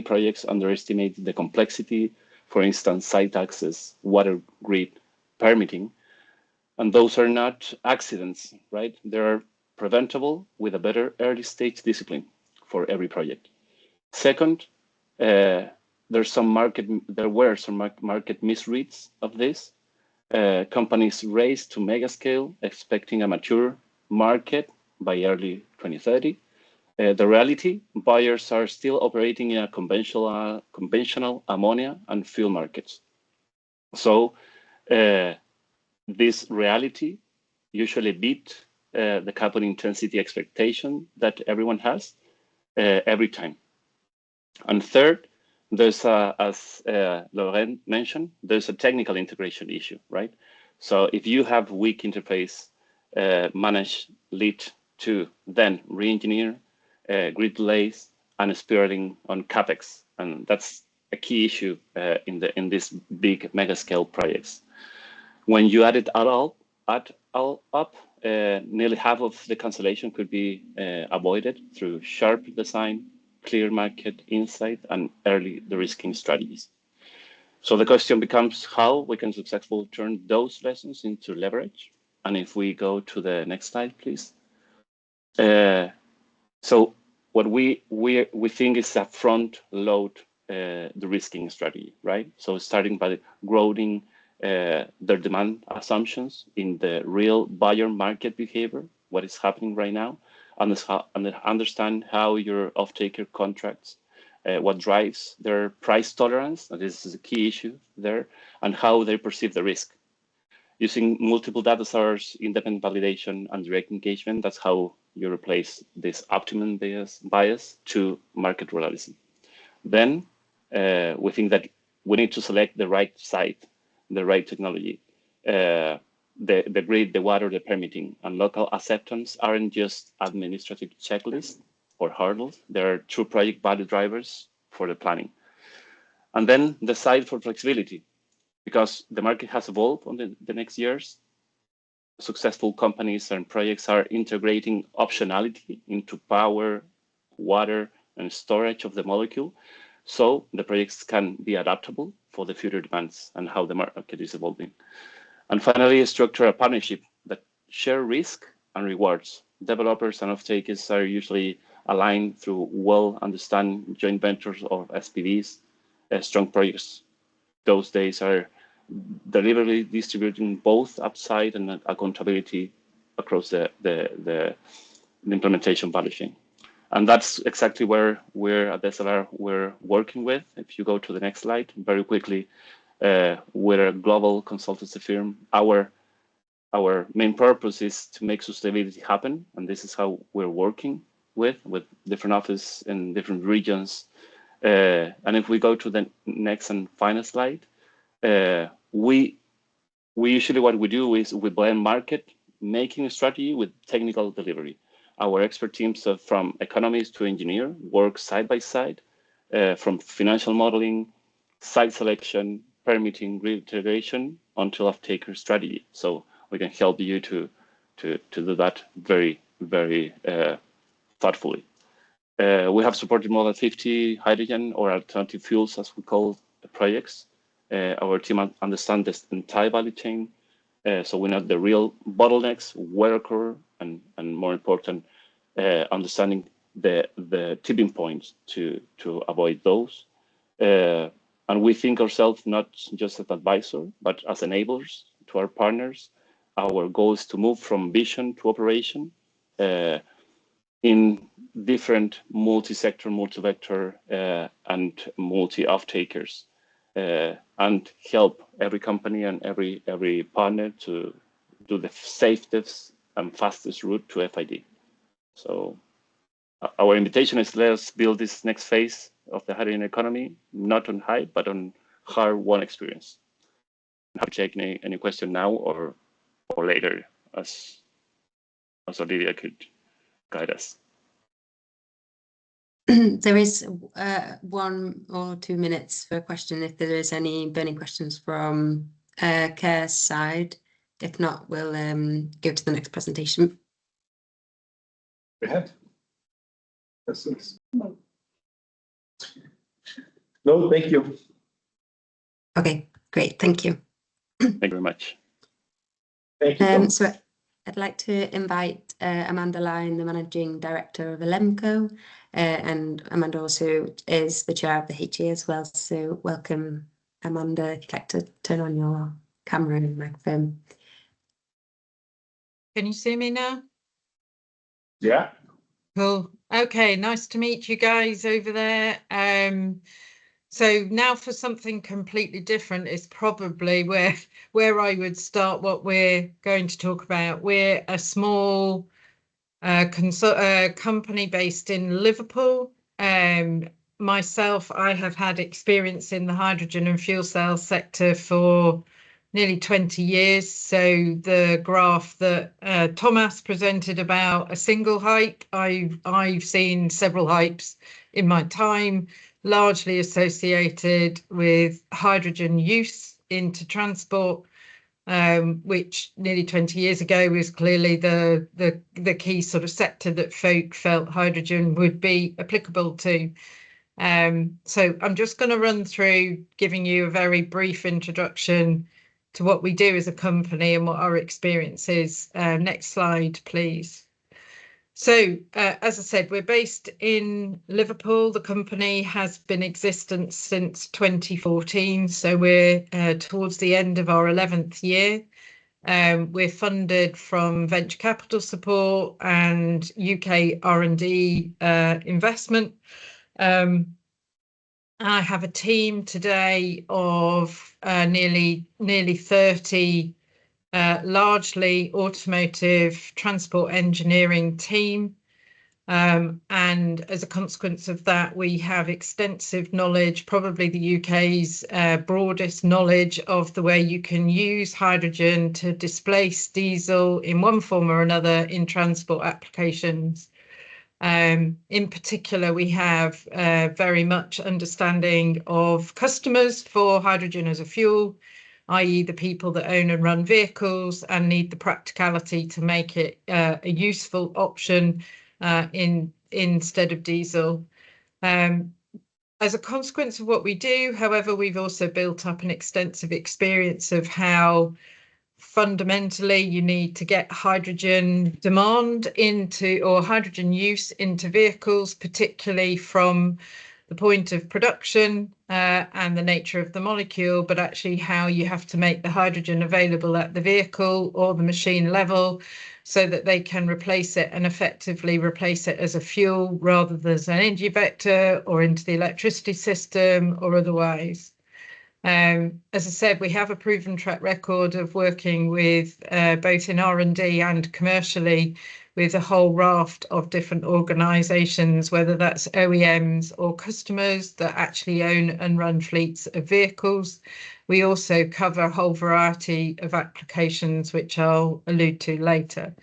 projects underestimate the complexity. For instance, site access, water grid, permitting. And those are not accidents, right? They're preventable with a better early stage discipline for every project. Second, there were some market misreads of this. Companies raced to mega scale, expecting a mature market by early 2030. The reality, buyers are still operating in a conventional ammonia and fuel markets. So this reality usually beat the carbon intensity expectation that everyone has every time. And third, there's as Laurent mentioned, there's a technical integration issue, right? So if you have weak interface, manage, lead to then re-engineer, grid delays, and spiraling on capex, and that's a key issue in these big mega scale projects. When you add it all up, nearly half of the cancellation could be avoided through sharp design, clear market insight, and early de-risking strategies. So the question becomes how we can successfully turn those lessons into leverage. And if we go to the next slide, please. So what we think is a front load de-risking strategy, right? So starting by growing their demand assumptions in the real buyer market behavior, what is happening right now, and understand how your off-taker contracts, what drives their price tolerance, and this is a key issue there, and how they perceive the risk. Using multiple data sources, independent validation, and direct engagement, that's how you replace this optimum bias to market realism. Then we think that we need to select the right site, the right technology. The grid, the water, the permitting, and local acceptance aren't just administrative checklists or hurdles. They are true project value drivers for the planning. And then the side for flexibility, because the market has evolved on the next years. Successful companies and projects are integrating optionality into power, water, and storage of the molecule, so the projects can be adaptable for the future demands and how the market is evolving. And finally, structure a partnership that share risk and rewards. Developers and off-takers are usually aligned through well-understood joint ventures or SPVs. Strong projects those days are deliberately distributing both upside and accountability across the implementation value chain. And that's exactly where we're at SLR, we're working with. If you go to the next slide, very quickly, we're a global consultancy firm. Our main purpose is to make sustainability happen, and this is how we're working with different offices in different regions. And if we go to the next and final slide, we usually what we do is we blend market making strategy with technical delivery. Our expert teams from economists to engineer work side by side, from financial modeling, site selection, permitting, grid integration until off-taker strategy. So we can help you to do that very, very thoughtfully. We have supported more than 50 hydrogen or alternative fuels, as we call the projects. Our team understands this entire value chain, so we know the real bottlenecks, where occur, and more important, understanding the tipping points to avoid those. And we think ourselves not just as advisor, but as enablers to our partners. Our goal is to move from vision to operation in different multi-sector, multi-vector, and multi-off-takers, and help every company and every partner to do the safest and fastest route to FID. So our invitation is, let's build this next phase of the hydrogen economy, not on hype, but on hard-won experience. I'll check any question now or later, as Olivia could guide us. There is 1 or 2 minutes for a question if there is any burning questions from Qair's side. If not, we'll go to the next presentation. Go ahead. No, thank you. Okay, great, thank you. Thank you very much. Thank you. So I'd like to invite Amanda Line, the Managing Director of Alemco, and Amanda also is the chair of the HA as well. So welcome, Amanda, if you'd like to turn on your camera and microphone. Can you see me now? Yeah. Cool. Okay, nice to meet you guys over there. So now for something completely different is probably where I would start what we're going to talk about. We're a small company based in Liverpool. Myself, I have had experience in the hydrogen and fuel cell sector for nearly 20 years. So the graph that Thomas presented about a single hype, I've seen several hypes in my time, largely associated with hydrogen use into transport, which nearly 20 years ago was clearly the key sort of sector that folk felt hydrogen would be applicable to. So I'm just going to run through giving you a very brief introduction to what we do as a company and what our experience is. Next slide, please. So, as I said, we're based in Liverpool. The company has been in existence since 2014, so we're towards the end of our 11th year. We're funded from venture capital support and UK R&D investment. I have a team today of nearly 30 largely automotive transport engineering team. And as a consequence of that, we have extensive knowledge, probably the UK's broadest knowledge of the way you can use hydrogen to displace diesel in one form or another in transport applications. In particular, we have very much understanding of customers for hydrogen as a fuel, i.e. the people that own and run vehicles and need the practicality to make it a useful option instead of diesel. As a consequence of what we do, however, we've also built up an extensive experience of how fundamentally you need to get hydrogen demand into, or hydrogen use into vehicles, particularly from the point of production and the nature of the molecule, but actually how you have to make the hydrogen available at the vehicle or the machine level so that they can replace it and effectively replace it as a fuel rather than as an energy vector or into the electricity system or otherwise. As I said, we have a proven track record of working with both in R&D and commercially with a whole raft of different organisations, whether that's OEMs or customers that actually own and run fleets of vehicles. We also cover a whole variety of applications, which I'll allude to later.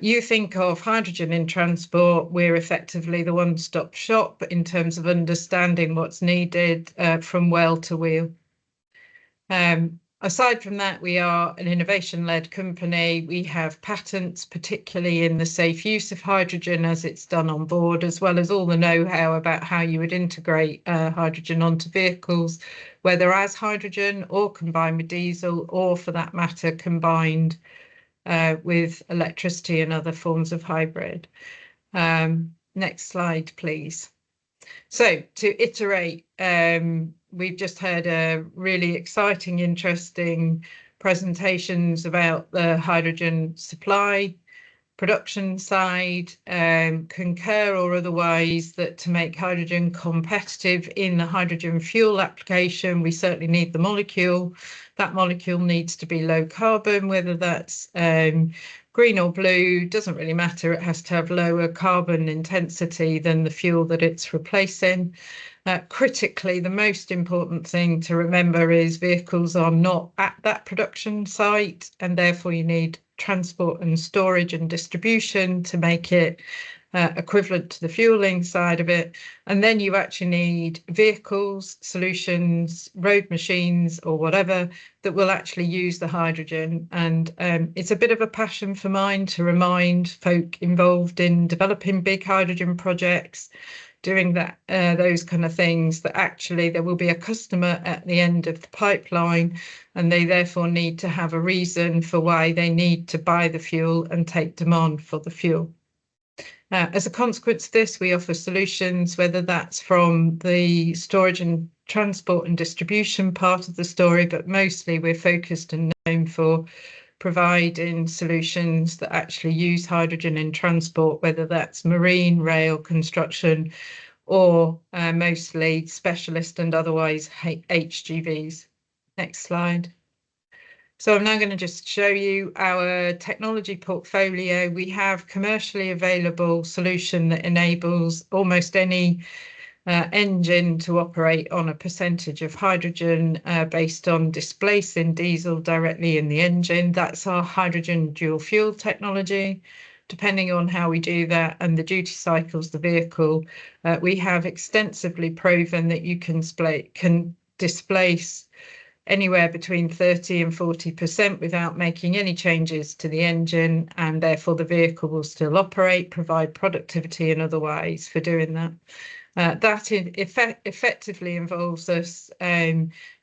You think of hydrogen in transport, we're effectively the one-stop shop in terms of understanding what's needed from well to wheel. Aside from that, we are an innovation-led company. We have patents, particularly in the safe use of hydrogen as it's done on board, as well as all the know-how about how you would integrate hydrogen onto vehicles, whether as hydrogen or combined with diesel, or for that matter, combined with electricity and other forms of hybrid. Next slide, please. So to iterate, we've just heard a really exciting, interesting presentations about the hydrogen supply, production side, concur or otherwise that to make hydrogen competitive in the hydrogen fuel application, we certainly need the molecule. That molecule needs to be low carbon, whether that's green or blue, doesn't really matter. It has to have lower carbon intensity than the fuel that it's replacing. Critically, the most important thing to remember is vehicles are not at that production site, and therefore you need transport and storage and distribution to make it equivalent to the fueling side of it. And then you actually need vehicles, solutions, road machines or whatever that will actually use the hydrogen. And it's a bit of a passion for mine to remind folk involved in developing big hydrogen projects, doing that, those kind of things, that actually there will be a customer at the end of the pipeline, and they therefore need to have a reason for why they need to buy the fuel and take demand for the fuel. As a consequence of this, we offer solutions, whether that's from the storage and transport and distribution part of the story, but mostly we're focused and known for providing solutions that actually use hydrogen in transport, whether that's marine, rail, construction, or mostly specialist and otherwise HGVs. Next slide. So I'm now going to just show you our technology portfolio. We have commercially available solution that enables almost any engine to operate on a percentage of hydrogen based on displacing diesel directly in the engine. That's our hydrogen dual fuel technology. Depending on how we do that and the duty cycles the vehicle, we have extensively proven that you can displace anywhere between 30 and 40% without making any changes to the engine, and therefore the vehicle will still operate, provide productivity and otherwise for doing that. That effectively involves us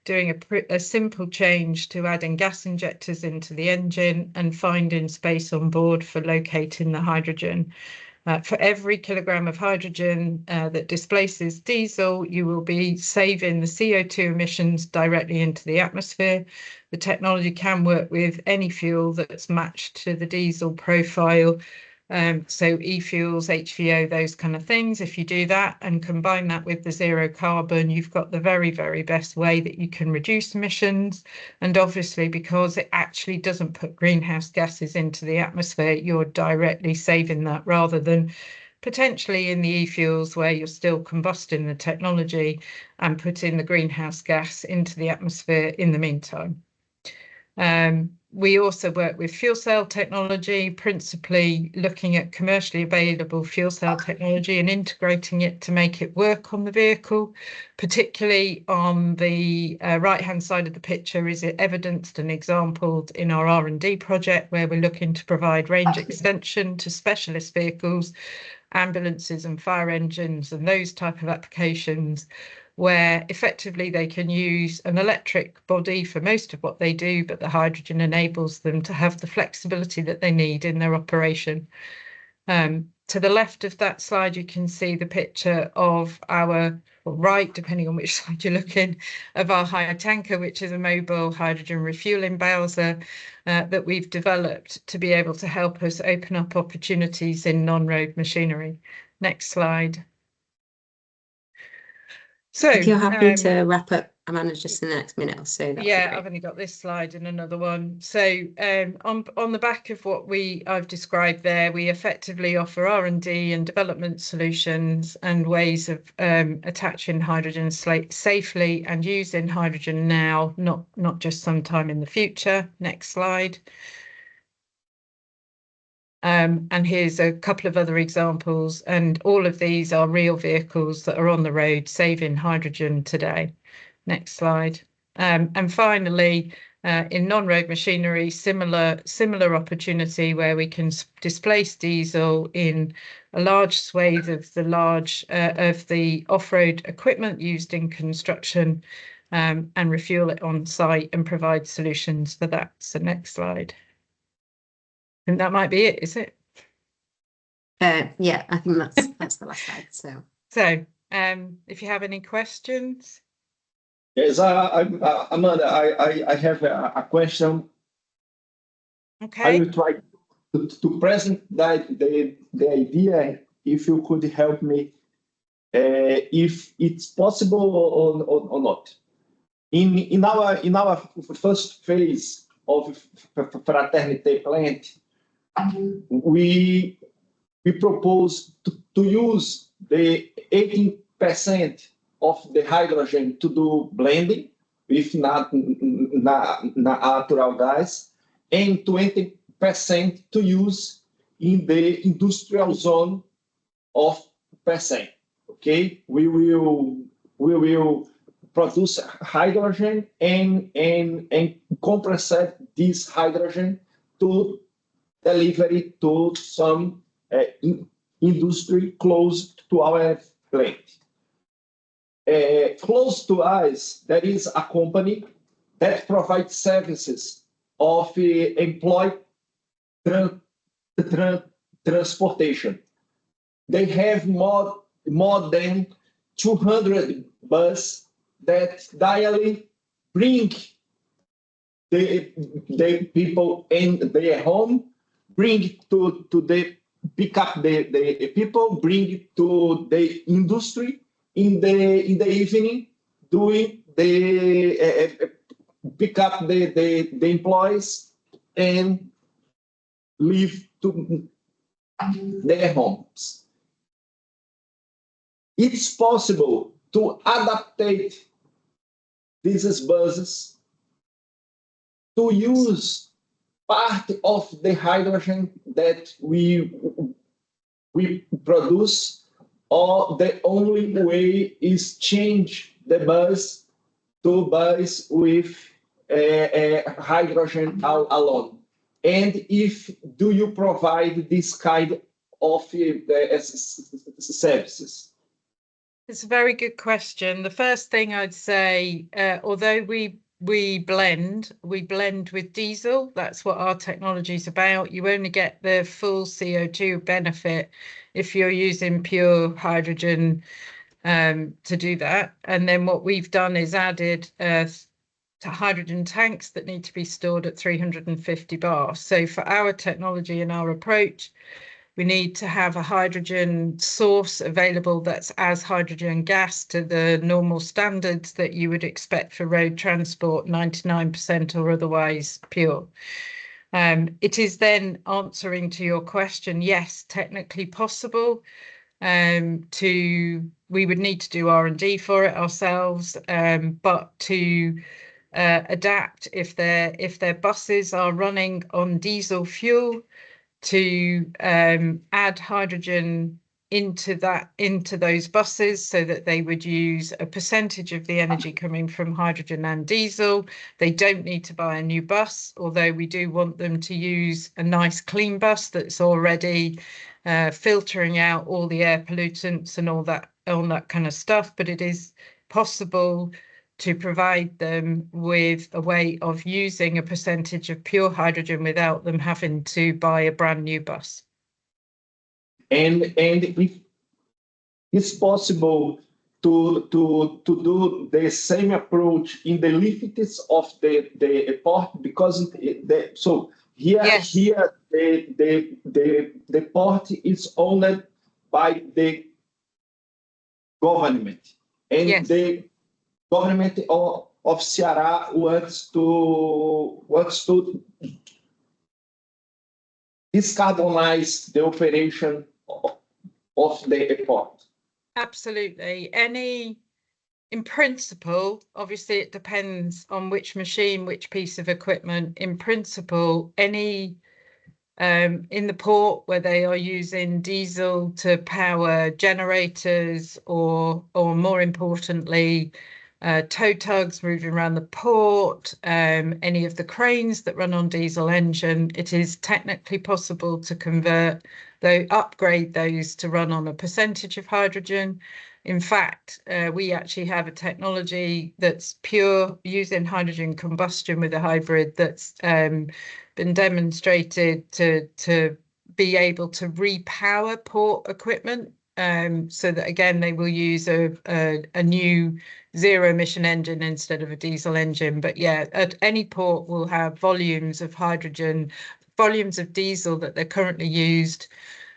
doing a simple change to adding gas injectors into the engine and finding space on board for locating the hydrogen. For every kilogram of hydrogen that displaces diesel, you will be saving the CO2 emissions directly into the atmosphere. The technology can work with any fuel that's matched to the diesel profile. So e-fuels, HVO, those kind of things. If you do that and combine that with the zero carbon, you've got the very, very best way that you can reduce emissions. And obviously, because it actually doesn't put greenhouse gases into the atmosphere, you're directly saving that rather than potentially in the e-fuels where you're still combusting the technology and putting the greenhouse gas into the atmosphere in the meantime. We also work with fuel cell technology, principally looking at commercially available fuel cell technology and integrating it to make it work on the vehicle. Particularly on the right-hand side of the picture is it evidenced and exampled in our R&D project where we're looking to provide range extension to specialist vehicles, ambulances and fire engines and those type of applications, where effectively they can use an electric body for most of what they do, but the hydrogen enables them to have the flexibility that they need in their operation. To the left of that slide, you can see the picture of our, or right, depending on which side you're looking, of our hire tanker, which is a mobile hydrogen refueling bowser that we've developed to be able to help us open up opportunities in non-road machinery. Next slide. So if you're happy to wrap up, Amanda, just in the next minute or so. Yeah, I've only got this slide and another one. So on the back of what I've described there, we effectively offer R&D and development solutions and ways of attaching hydrogen safely and using hydrogen now, not just sometime in the future. Next slide. And here's a couple of other examples, and all of these are real vehicles that are on the road saving hydrogen today. Next slide. And finally, in non-road machinery, similar opportunity where we can displace diesel in a large swathe of the off-road equipment used in construction, and refuel it on site and provide solutions for that. So next slide. And that might be it, is it? Yeah, I think that's the last slide. So if you have any questions. Yes, Amanda, I have a question. Okay. I will try to present the idea, if you could help me, if it's possible or not. In our first phase of Fraternity plant, we propose to use the 18% of the hydrogen to do blending with natural gas and 20% to use in the industrial zone of percent. Okay, we will produce hydrogen and compress this hydrogen to deliver it to some industry close to our plant. Close to us, there is a company that provides services of employee transportation. They have more than 200 buses that daily bring the people in their home, bring to the pick up the people, bring to the industry in the evening, doing the pick up the employees and leave to their homes. It's possible to adapt these buses to use part of the hydrogen that we produce, or the only way is change the bus to bus with hydrogen alone. And if do you provide this kind of services? It's a very good question. The first thing I'd say, although we blend with diesel, that's what our technology is about. You only get the full CO2 benefit if you're using pure hydrogen to do that. And then what we've done is added to hydrogen tanks that need to be stored at 350 bar. So for our technology and our approach, we need to have a hydrogen source available that's as hydrogen gas to the normal standards that you would expect for road transport, 99% or otherwise pure. It is then answering to your question, yes, technically possible. We would need to do R&D for it ourselves, but to adapt if their buses are running on diesel fuel, to add hydrogen into those buses so that they would use a percentage of the energy coming from hydrogen and diesel. They don't need to buy a new bus, although we do want them to use a nice clean bus that's already filtering out all the air pollutants and all that kind of stuff. But it is possible to provide them with a way of using a percentage of pure hydrogen without them having to buy a brand new bus. And if it's possible to do the same approach in the lifts of the port, because Yes. here the port is owned by the government, and Yes. the government of Ceará wants to decarbonize the operation of the airport. Absolutely. In principle, obviously it depends on which machine, which piece of equipment. In principle, any in the port where they are using diesel to power generators, or more importantly, tow tugs moving around the port, any of the cranes that run on diesel engine, it is technically possible to upgrade those to run on a percentage of hydrogen. In fact, we actually have a technology that's pure using hydrogen combustion with a hybrid that's been demonstrated to be able to repower port equipment, so that again they will use a new zero emission engine instead of a diesel engine. But yeah, at any port will have volumes of hydrogen, volumes of diesel that they're currently used,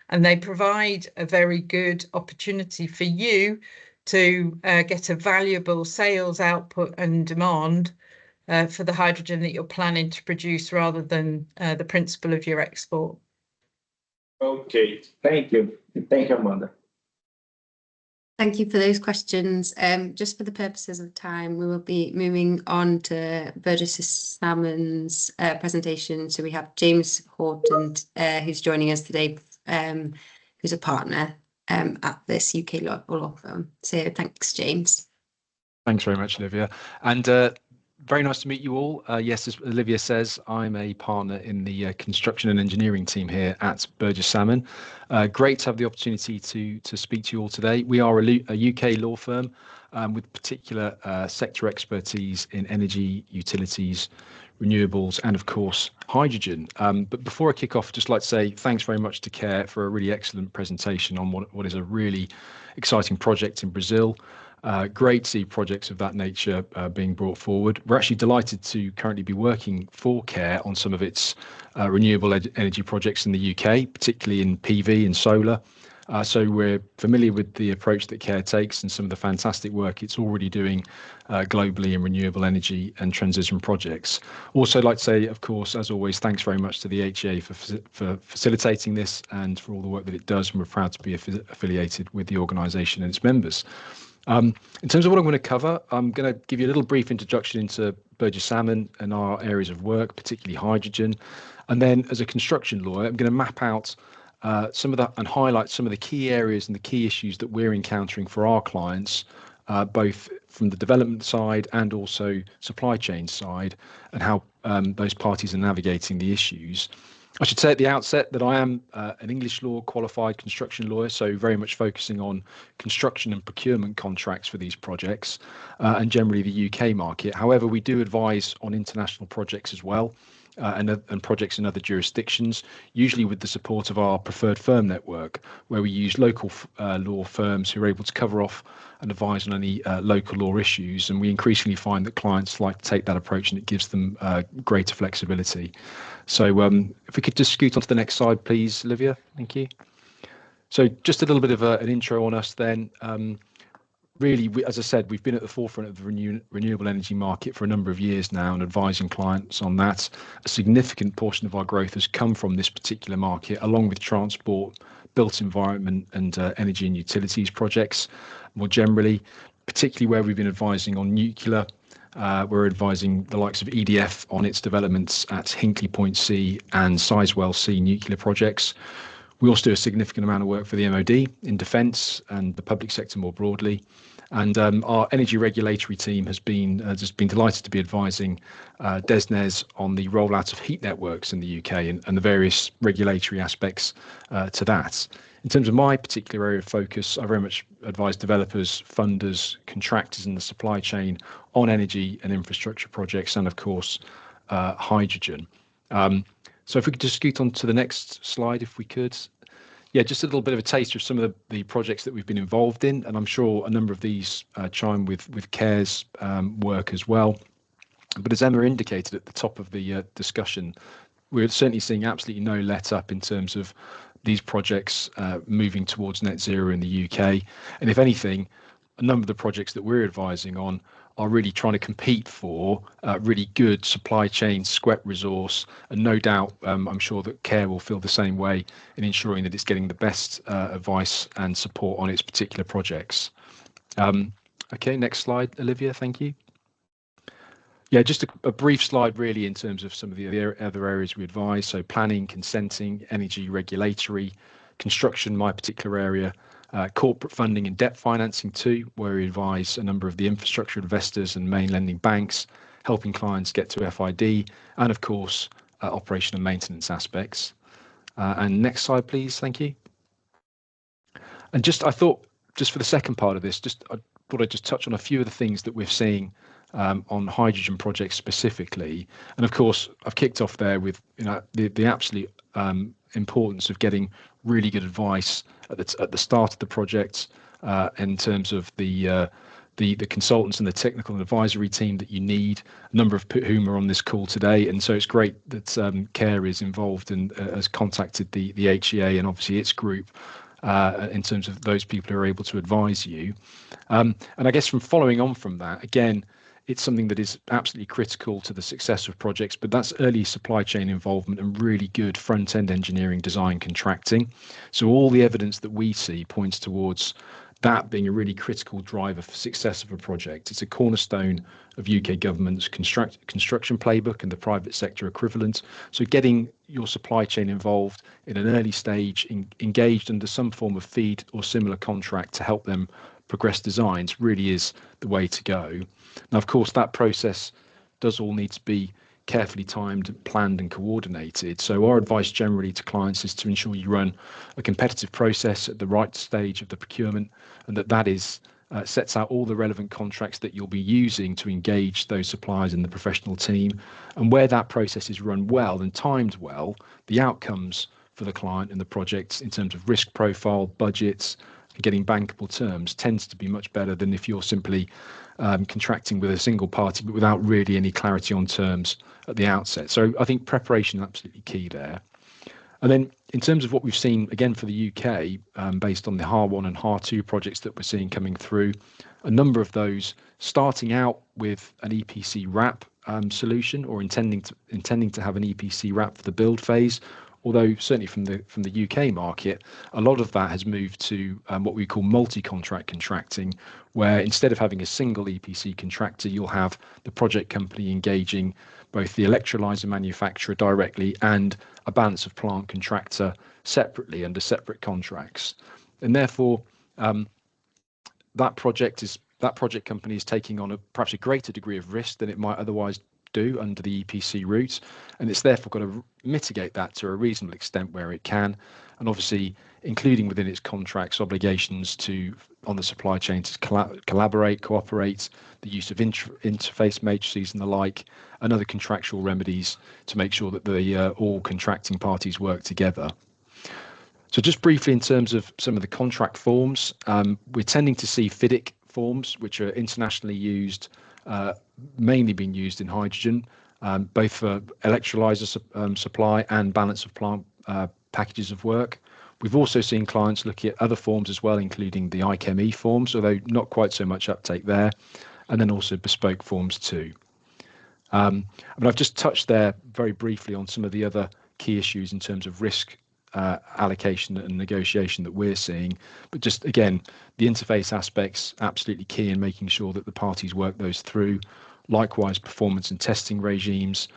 and they provide a very good opportunity for you to get a valuable sales output and demand for the hydrogen that you're planning to produce, rather than the principle of your export. Okay, thank you. Thank you, Amanda. Thank you for those questions. Just for the purposes of time, we will be moving on to Burgess Salmon's presentation. So we have James Horton, who's joining us today, who's a partner at this UK law firm. So thanks, James. Thanks very much, Olivia. And very nice to meet you all. Yes, as Olivia says, I'm a partner in the construction and engineering team here at Burgess Salmon. Great to have the opportunity to speak to you all today. We are a UK law firm with particular sector expertise in energy, utilities, renewables, and of course, hydrogen. But before I kick off, I'd just like to say thanks very much to Qair for a really excellent presentation on what is a really exciting project in Brazil. Great to see projects of that nature being brought forward. We're actually delighted to currently be working for Qair on some of its renewable energy projects in the UK, particularly in PV and solar. So we're familiar with the approach that Qair takes and some of the fantastic work it's already doing globally in renewable energy and transition projects. Also like to say, of course, as always, thanks very much to the HEA for facilitating this and for all the work that it does. And we're proud to be affiliated with the organisation and its members. In terms of what I'm going to cover, I'm going to give you a little brief introduction into Burgess Salmon and our areas of work, particularly hydrogen. And then as a construction lawyer, I'm going to map out and highlight some of the key areas and the key issues that we're encountering for our clients, both from the development side and also supply chain side, and how those parties are navigating the issues. I should say at the outset that I am an English law qualified construction lawyer, so very much focusing on construction and procurement contracts for these projects and generally the UK market. However, we do advise on international projects as well and projects in other jurisdictions, usually with the support of our preferred firm network, where we use local law firms who are able to cover off and advise on any local law issues. And we increasingly find that clients like to take that approach, and it gives them greater flexibility. So if we could just scoot on to the next slide, please, Olivia. Thank you. So just a little bit of an intro on us then. Really, as I said, we've been at the forefront of the renewable energy market for a number of years now and advising clients on that. A significant portion of our growth has come from this particular market, along with transport, built environment and energy and utilities projects more generally, particularly where we've been advising on nuclear. We're advising the likes of EDF on its developments at Hinkley Point C and Sizewell C nuclear projects. We also do a significant amount of work for the MOD in defence and the public sector more broadly. And our energy regulatory team has been delighted to be advising DESNZ on the rollout of heat networks in the UK and the various regulatory aspects to that. In terms of my particular area of focus, I very much advise developers, funders, contractors in the supply chain on energy and infrastructure projects and, of course, hydrogen. So if we could just scoot on to the next slide, if we could. Yeah, just a little bit of a taster of some of the projects that we've been involved in, and I'm sure a number of these chime with Qair's work as well. But as Emma indicated at the top of the discussion, we're certainly seeing absolutely no let up in terms of these projects moving towards net zero in the UK. And if anything, a number of the projects that we're advising on are really trying to compete for really good supply chain sweat resource. And no doubt, I'm sure that Qair will feel the same way in ensuring that it's getting the best advice and support on its particular projects. Okay, next slide, Olivia, thank you. Yeah, just a brief slide really in terms of some of the other areas we advise. So planning, consenting, energy regulatory, construction, my particular area, corporate funding and debt financing too, where we advise a number of the infrastructure investors and main lending banks, helping clients get to FID, and of course, operation and maintenance aspects. And next slide, please. Thank you. And I thought, just for the second part of this, I thought I'd just touch on a few of the things that we're seeing on hydrogen projects specifically. And of course, I've kicked off there with the absolute importance of getting really good advice at the start of the project in terms of the consultants and the technical and advisory team that you need, a number of whom are on this call today. And so it's great that Qair is involved and has contacted the HEA and obviously its group in terms of those people who are able to advise you. And I guess from following on from that, again, it's something that is absolutely critical to the success of projects, but that's early supply chain involvement and really good front-end engineering design contracting. So all the evidence that we see points towards that being a really critical driver for success of a project. It's a cornerstone of UK government's construction playbook and the private sector equivalent. So getting your supply chain involved in an early stage, engaged under some form of FEED or similar contract to help them progress designs really is the way to go. Now, of course, that process does all need to be carefully timed, planned and coordinated. So our advice generally to clients is to ensure you run a competitive process at the right stage of the procurement, and that is sets out all the relevant contracts that you'll be using to engage those suppliers in the professional team. And where that process is run well and timed well, the outcomes for the client and the projects in terms of risk profile, budgets, and getting bankable terms tends to be much better than if you're simply contracting with a single party but without really any clarity on terms at the outset. So I think preparation is absolutely key there. And then in terms of what we've seen, again, for the UK, based on the HAR1 and HAR2 projects that we're seeing coming through, a number of those starting out with an EPC wrap solution or intending to have an EPC wrap for the build phase. Although certainly from the UK market, a lot of that has moved to what we call multi-contract contracting, where instead of having a single EPC contractor, you'll have the project company engaging both the electrolyser manufacturer directly and a balance of plant contractor separately under separate contracts. And therefore, that project company is taking on perhaps a greater degree of risk than it might otherwise do under the EPC route, and it's therefore got to mitigate that to a reasonable extent where it can, and obviously including within its contracts obligations on the supply chain to collaborate, cooperate, the use of interface matrices and the like, and other contractual remedies to make sure that all contracting parties work together. So just briefly in terms of some of the contract forms, we're tending to see FIDIC forms, which are internationally used, mainly being used in hydrogen, both for electrolyzer supply and balance of plant packages of work. We've also seen clients looking at other forms as well, including the ICHEM-E forms, although not quite so much uptake there, and then also bespoke forms too. I mean, I've just touched there very briefly on some of the other key issues in terms of risk allocation and negotiation that we're seeing, but just again, the interface aspects absolutely key in making sure that the parties work those through. Likewise, performance and testing regimes,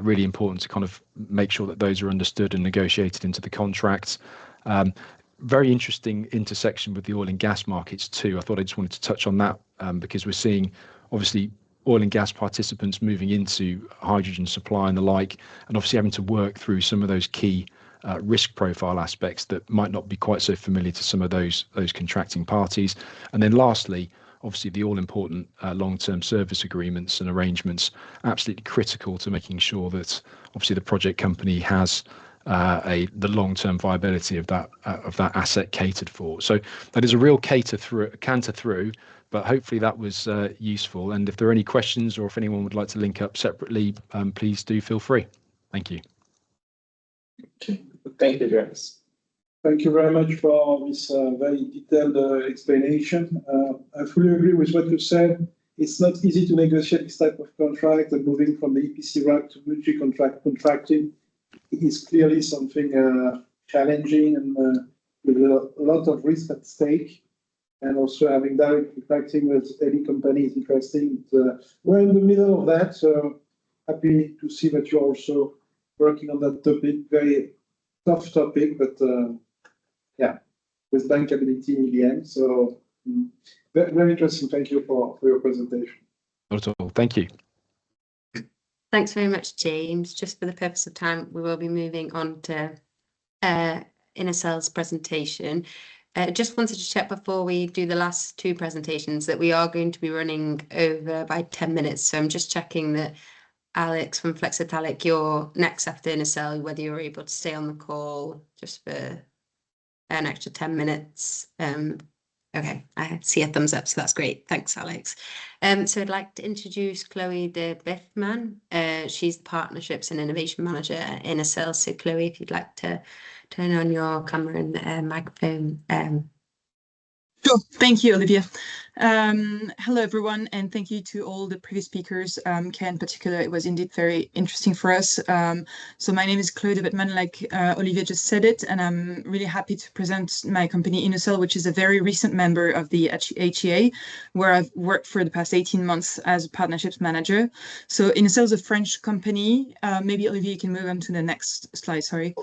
really important to kind of make sure that those are understood and negotiated into the contracts. Very interesting intersection with the oil and gas markets too. I thought I just wanted to touch on that because we're seeing obviously oil and gas participants moving into hydrogen supply and the like, and obviously having to work through some of those key risk profile aspects that might not be quite so familiar to some of those contracting parties. And then lastly, obviously the all-important long-term service agreements and arrangements, absolutely critical to making sure that obviously the project company has the long-term viability of that asset catered for. So that is a real canter through, but hopefully that was useful. And if there are any questions or if anyone would like to link up separately, please do feel free. Thank you. Thank you, James. Thank you very much for this very detailed explanation. I fully agree with what you said. It's not easy to negotiate this type of contract, and moving from the EPC route to multi-contract contracting is clearly something challenging and with a lot of risk at stake. And also having direct contracting with any company is interesting. We're in the middle of that, so happy to see that you're also working on that topic. Very tough topic, but yeah, with bankability in the end. So very interesting. Thank you for your presentation. Not at all. Thank you. Thanks very much, James. Just for the purpose of time, we will be moving on to Inecel's presentation. Just wanted to check before we do the last two presentations that we are going to be running over by 10 minutes. So I'm just checking that Alex from Flexitalic, you're next after Inecel, whether you're able to stay on the call just for an extra 10 minutes. Okay, I see a thumbs up, so that's great. Thanks, Alex. So I'd like to introduce Chloe de Bethman. She's the Partnerships and Innovation Manager at Inecel. So Chloe, if you'd like to turn on your camera and microphone. Sure. Thank you, Olivia. Hello, everyone, and thank you to all the previous speakers. Ken in particular, it was indeed very interesting for us. So my name is Chloe de Bethman, like Olivia just said it, and I'm really happy to present my company Inecel, which is a very recent member of the HEA, where I've worked for the past 18 months as a partnerships manager. So Inecel is a French company. Maybe Olivia, you can move on to the next slide, sorry.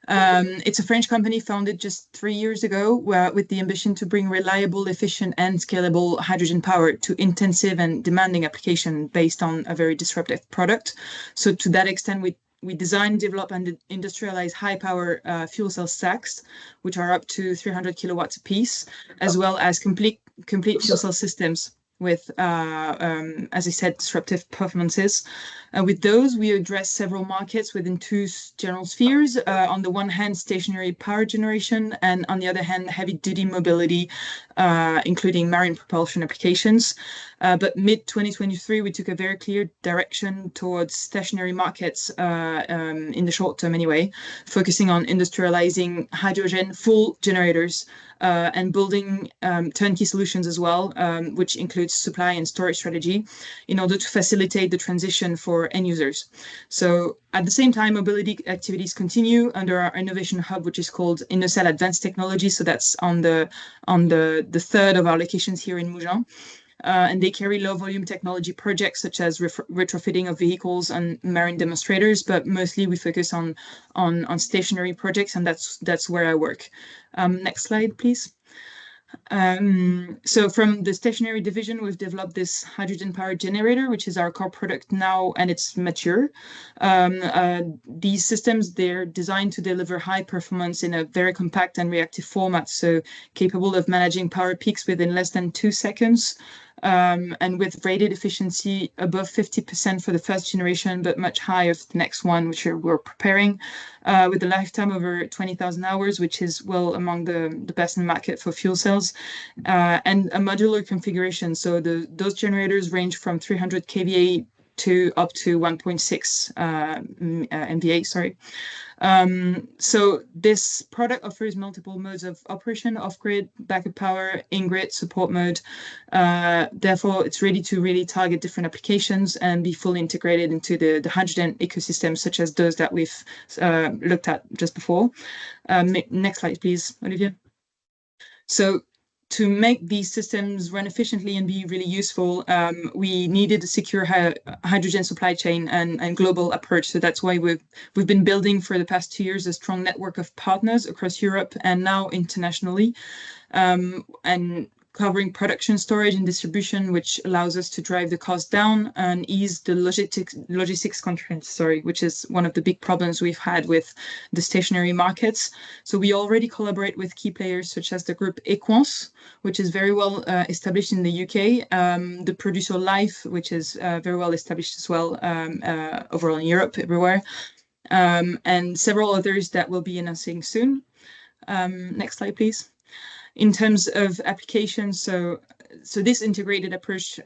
It's a French company founded just 3 years ago with the ambition to bring reliable, efficient, and scalable hydrogen power to intensive and demanding application based on a very disruptive product. So to that extent, we design, develop, and industrialize high-power fuel cell stacks, which are up to 300 kilowatts a piece, as well as complete fuel cell systems with, as I said, disruptive performances. With those, we address several markets within two general spheres. On the one hand, stationary power generation, and on the other hand, heavy-duty mobility, including marine propulsion applications. But mid-2023, we took a very clear direction towards stationary markets in the short term anyway, focusing on industrializing hydrogen full generators and building turnkey solutions as well, which includes supply and storage strategy in order to facilitate the transition for end users. So at the same time, mobility activities continue under our innovation hub, which is called Inecel Advanced Technology. So that's on the third of our locations here in Mougins. And they carry low volume technology projects such as retrofitting of vehicles and marine demonstrators, but mostly we focus on stationary projects, and that's where I work. Next slide, please. So from the stationary division, we've developed this hydrogen powered generator, which is our core product now, and it's mature. These systems, they're designed to deliver high performance in a very compact and reactive format, so capable of managing power peaks within less than 2 seconds. And with rated efficiency above 50% for the first generation, but much higher for the next one, which we're preparing, with a lifetime over 20,000 hours, which is well among the best in the market for fuel cells, and a modular configuration. So those generators range from 300 kVA to up to 1.6 MVA, sorry. So this product offers multiple modes of operation: off-grid, backup power, in-grid, support mode. Therefore, it's ready to really target different applications and be fully integrated into the hydrogen ecosystem, such as those that we've looked at just before. Next slide, please, Olivia. So to make these systems run efficiently and be really useful, we needed a secure hydrogen supply chain and global approach. So that's why we've been building for the past 2 years a strong network of partners across Europe and now internationally, and covering production, storage, and distribution, which allows us to drive the cost down and ease the logistics constraints, which is one of the big problems we've had with the stationary markets. So we already collaborate with key players such as the group Equans, which is very well established in the UK, the producer Life, which is very well established as well overall in Europe, everywhere, and several others that we'll be announcing soon. Next slide, please. In terms of applications, so this integrated approach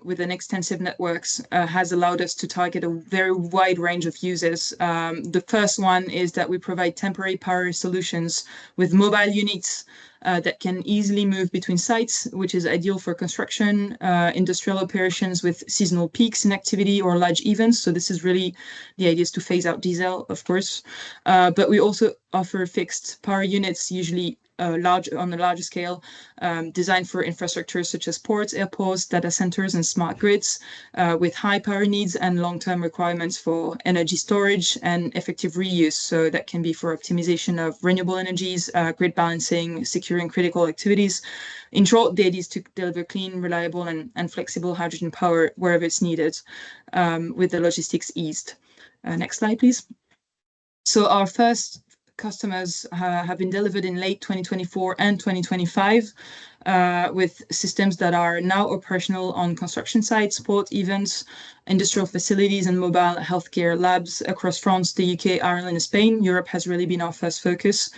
with an extensive networks has allowed us to target a very wide range of users. The first one is that we provide temporary power solutions with mobile units that can easily move between sites, which is ideal for construction, industrial operations with seasonal peaks in activity or large events. So this is really, the idea is to phase out diesel, of course. But we also offer fixed power units, usually on a larger scale, designed for infrastructure such as ports, airports, data centers, and smart grids, with high power needs and long-term requirements for energy storage and effective reuse. So that can be for optimization of renewable energies, grid balancing, securing critical activities. In short, the idea is to deliver clean, reliable, and flexible hydrogen power wherever it's needed, with the logistics eased. Next slide, please. So our first customers have been delivered in late 2024 and 2025 with systems that are now operational on construction sites, port events, industrial facilities, and mobile healthcare labs across France, the UK, Ireland, and Spain. Europe has really been our first focus.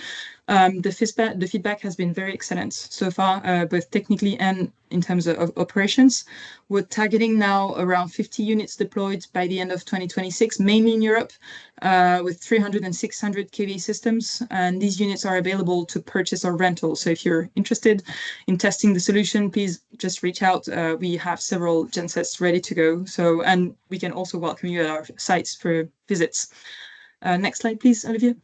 The feedback has been very excellent so far, both technically and in terms of operations. We're targeting now around 50 units deployed by the end of 2026, mainly in Europe, with 300 and 600 kV systems. And these units are available to purchase or rental. So if you're interested in testing the solution, please just reach out. We have several gensets ready to go. So, and we can also welcome you at our sites for visits. Next slide, please, Olivia.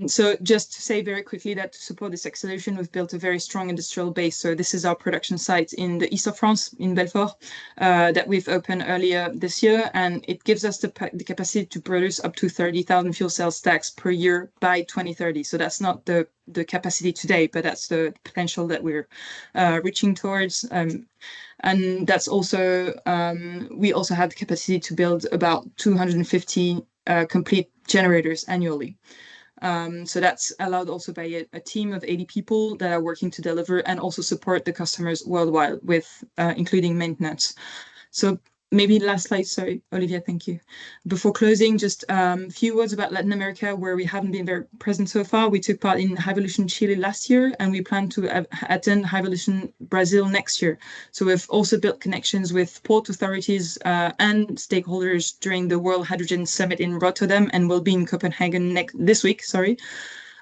So just to say very quickly that to support this acceleration, we've built a very strong industrial base. So this is our production site in the east of France, in Belfort, that we've opened earlier this year. And it gives us the capacity to produce up to 30,000 fuel cell stacks per year by 2030. So that's not the capacity today, but that's the potential that we're reaching towards. And that's also, we also have the capacity to build about 250 complete generators annually. So that's allowed also by a team of 80 people that are working to deliver and also support the customers worldwide with including maintenance. So maybe last slide, sorry, Olivia, thank you. Before closing, just a few words about Latin America, where we haven't been very present so far. We took part in Hyvolution Chile last year, and we plan to attend Hyvolution Brazil next year. So we've also built connections with port authorities and stakeholders during the World Hydrogen Summit in Rotterdam, and we'll be in Copenhagen this week, sorry.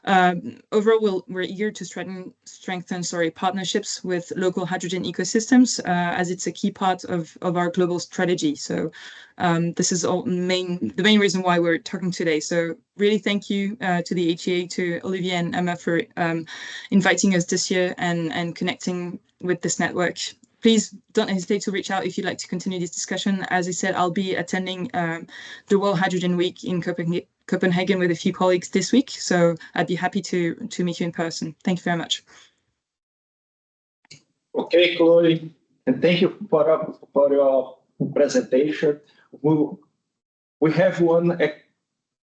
Overall, we're eager to strengthen partnerships with local hydrogen ecosystems, as it's a key part of our global strategy. So this is the main reason why we're talking today. So really thank you to the HEA, to Olivier and Emma for inviting us this year and connecting with this network. Please don't hesitate to reach out if you'd like to continue this discussion. As I said, I'll be attending the World Hydrogen Week in Copenhagen with a few colleagues this week, so I'd be happy to meet you in person. Thank you very much. Okay, Chloe, and thank you for your presentation. We have one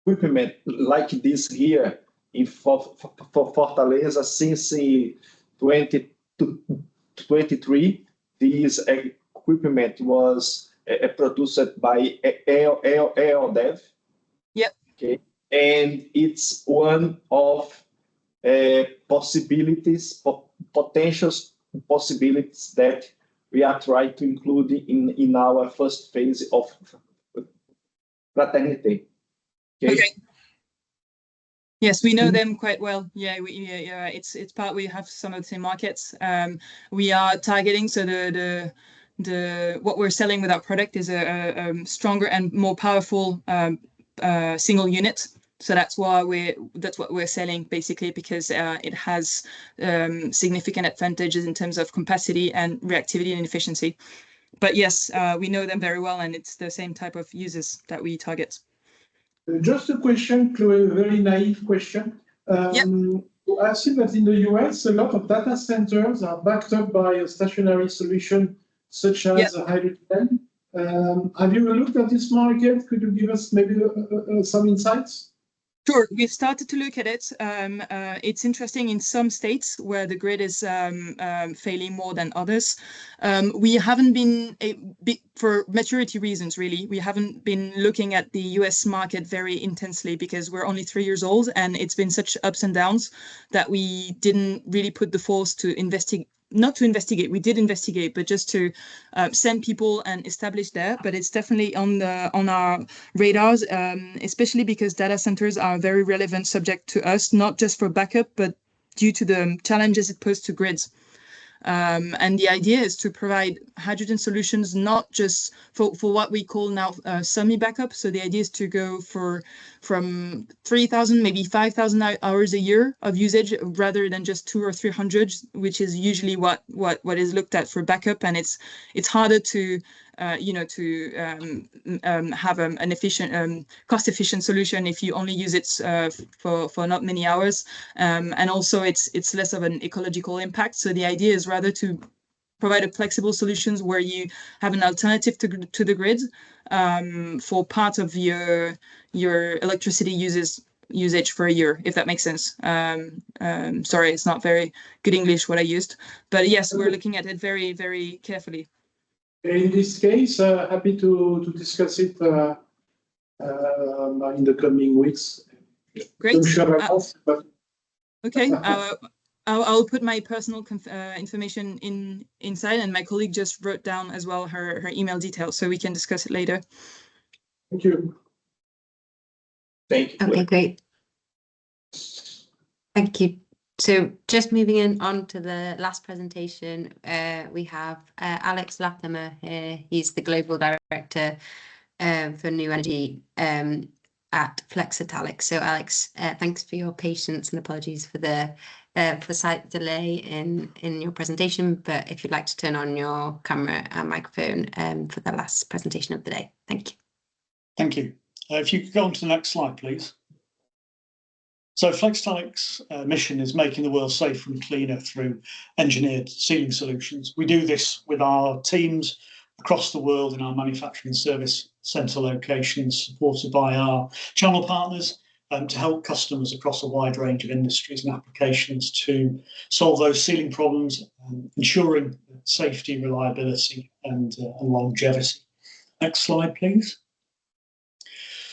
equipment like this here in Fortaleza since 2023. This equipment was produced by EODev. Yep. Okay, and it's one of potential possibilities that we are trying to include in our first phase of fraternity. Okay. Yes, we know them quite well. Yeah, it's part. We have some of the same markets. We are targeting, so what we're selling with our product is a stronger and more powerful single unit. So that's what we're selling basically, because it has significant advantages in terms of capacity and reactivity and efficiency. But yes, we know them very well, and it's the same type of users that we target. Just a question, Chloe, a very naive question. Yep. I've seen that in the US, a lot of data centers are backed up by a stationary solution such as hydrogen. Have you looked at this market? Could you give us maybe some insights? Sure, we've started to look at it. It's interesting in some states where the grid is failing more than others. We haven't been, for maturity reasons really, we haven't been looking at the US market very intensely because we're only 3 years old and it's been such ups and downs that we didn't really put the force to investigate. Not to investigate, we did investigate, but just to send people and establish there. But it's definitely on our radars, especially because data centers are a very relevant subject to us, not just for backup, but due to the challenges it poses to grids. And the idea is to provide hydrogen solutions, not just for what we call now semi-backup. So the idea is to go from 3,000, maybe 5,000 hours a year of usage, rather than just 200 or 300, which is usually what is looked at for backup. And it's harder to have an efficient, cost-efficient solution if you only use it for not many hours. And also it's less of an ecological impact. So the idea is rather to provide a flexible solutions where you have an alternative to the grid for part of your electricity usage for a year, if that makes sense. Sorry, it's not very good English what I used, but yes, we're looking at it very, very carefully. In this case, happy to discuss it in the coming weeks. Great. But okay. I'll put my personal information inside, and my colleague just wrote down as well her email details, so we can discuss it later. Thank you. Thank you. Okay, great. Thank you. So just moving on to the last presentation, we have Alex Latimer here. He's the Global Director for New Energy at Flexitalic. So Alex, thanks for your patience and apologies for the slight delay in your presentation. But if you'd like to turn on your camera and microphone for the last presentation of the day. Thank you. Thank you. If you could go on to the next slide, please. So Flexitalic's mission is making the world safer and cleaner through engineered sealing solutions. We do this with our teams across the world in our manufacturing service centre locations, supported by our channel partners, to help customers across a wide range of industries and applications to solve those sealing problems, ensuring safety, reliability and longevity. Next slide, please.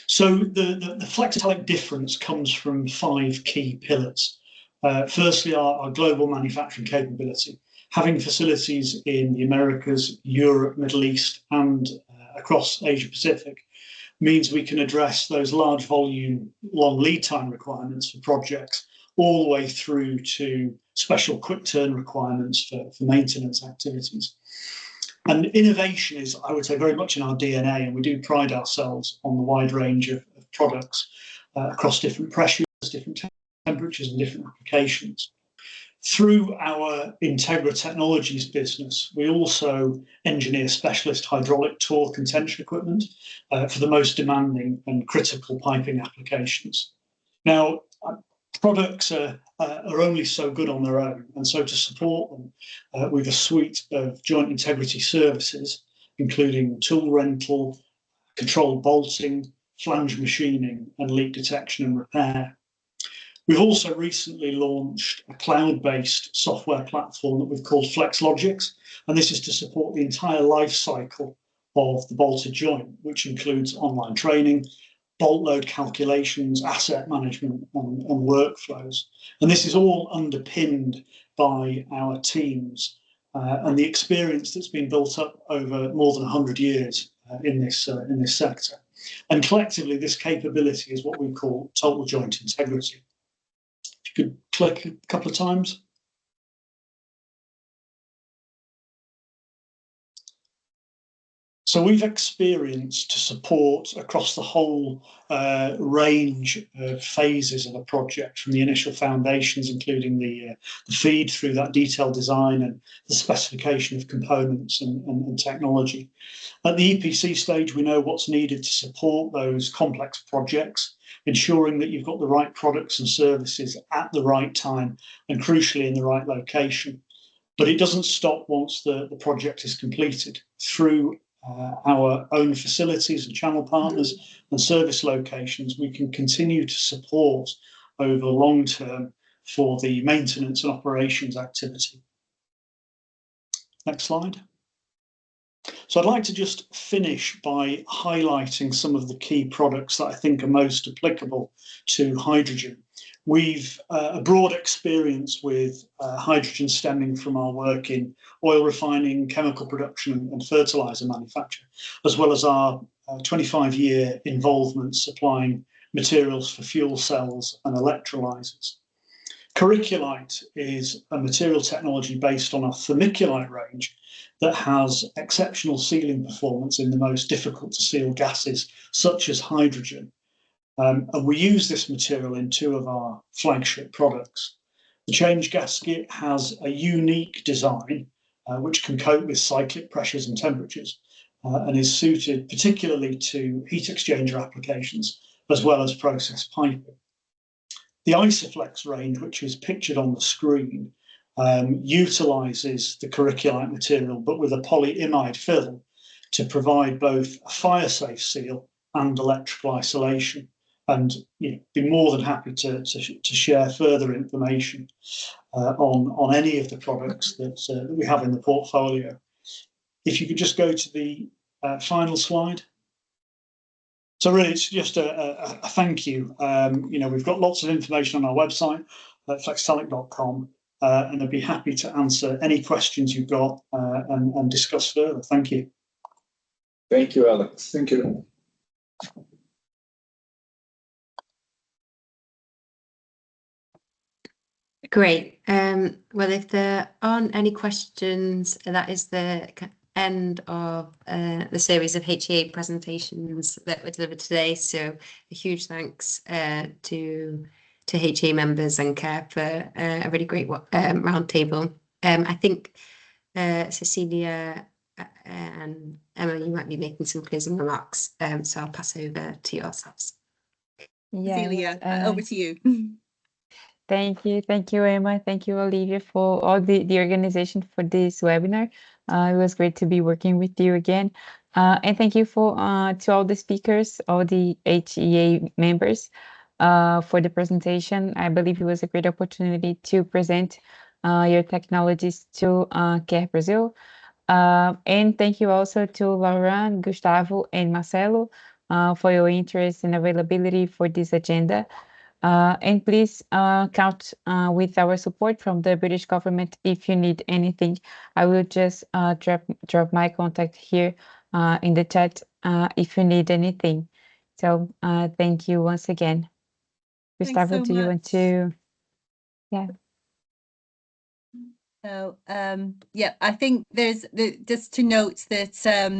So the Flexitalic difference comes from 5 key pillars. Firstly, our global manufacturing capability. Having facilities in the Americas, Europe, Middle East, and across Asia Pacific means we can address those large volume, long lead time requirements for projects, all the way through to special quick turn requirements for maintenance activities. And innovation is, I would say, very much in our DNA, and we do pride ourselves on the wide range of products across different pressures, different temperatures and different applications. Through our Integra Technologies business, we also engineer specialist hydraulic torque and tension equipment for the most demanding and critical piping applications. Now, products are only so good on their own, and so to support them with a suite of joint integrity services, including tool rental, controlled bolting, flange machining, and leak detection and repair. We've also recently launched a cloud-based software platform that we've called FlexLogix, and this is to support the entire life cycle of the bolted joint, which includes online training, bolt load calculations, asset management, and workflows. And this is all underpinned by our teams and the experience that's been built up over more than 100 years in this sector. And collectively, this capability is what we call total joint integrity. If you could click a couple of times. So we've experienced to support across the whole range of phases of a project, from the initial foundations, including the feed through that detailed design and the specification of components and technology. At the EPC stage, we know what's needed to support those complex projects, ensuring that you've got the right products and services at the right time and crucially in the right location. But it doesn't stop once the project is completed. Through our own facilities and channel partners and service locations, we can continue to support over the long term for the maintenance and operations activity. Next slide. So I'd like to just finish by highlighting some of the key products that I think are most applicable to hydrogen. We've a broad experience with hydrogen stemming from our work in oil refining, chemical production and fertilizer manufacture, as well as our 25-year involvement supplying materials for fuel cells and electrolyzers. Curriculite is a material technology based on our thermiculite range that has exceptional sealing performance in the most difficult to seal gases, such as hydrogen. And we use this material in two of our flagship products. The change gasket has a unique design which can cope with cyclic pressures and temperatures and is suited particularly to heat exchanger applications as well as process piping. The Isoflex range, which is pictured on the screen, utilises the curriculite material but with a polyimide fill to provide both a fire-safe seal and electrical isolation. And be more than happy to share further information on any of the products that we have in the portfolio. If you could just go to the final slide. So really, it's just a thank you. We've got lots of information on our website at flextalic.com, and I'd be happy to answer any questions you've got and discuss further. Thank you. Thank you, Alex. Thank you. Great. Well, if there aren't any questions, that is the end of the series of HEA presentations that were delivered today. So a huge thanks to HEA members and Qair for a really great roundtable. I think Cecilia and Emma, you might be making some closing remarks, so I'll pass over to yourselves. Cecilia, over to you. Thank you, Emma. Thank you, Olivia, for all the organization for this webinar. It was great to be working with you again. And thank you to all the speakers, all the HEA members for the presentation. I believe it was a great opportunity to present your technologies to Qair Brazil. And thank you also to Laurent, Gustavo, and Marcelo for your interest and availability for this agenda. And please count with our support from the British government if you need anything. I will just drop my contact here in the chat if you need anything. So thank you once again. Gustavo, do you want to? Yeah. So yeah, I think there's just to note that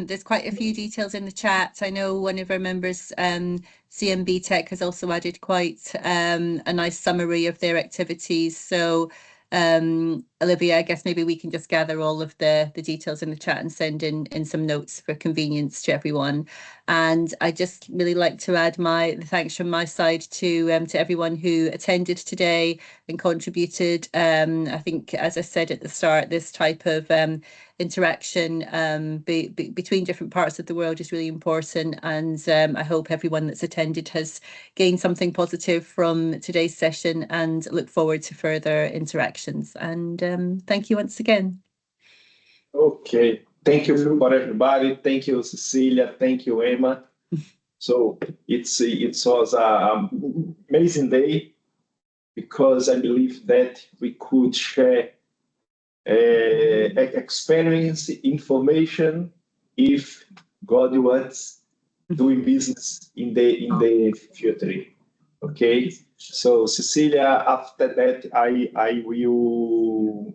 there's quite a few details in the chat. I know one of our members, CMB Tech, has also added quite a nice summary of their activities. So Olivia, I guess maybe we can just gather all of the details in the chat and send in some notes for convenience to everyone. And I just really like to add the thanks from my side to everyone who attended today and contributed. I think, as I said at the start, this type of interaction between different parts of the world is really important, and I hope everyone that's attended has gained something positive from today's session, and look forward to further interactions. And thank you once again. Okay, thank you for everybody. Thank you, Cecilia. Thank you, Emma. So it was an amazing day, because I believe that we could share experience, information, if God wants, doing business in the future. Okay, so Cecilia, after that, I will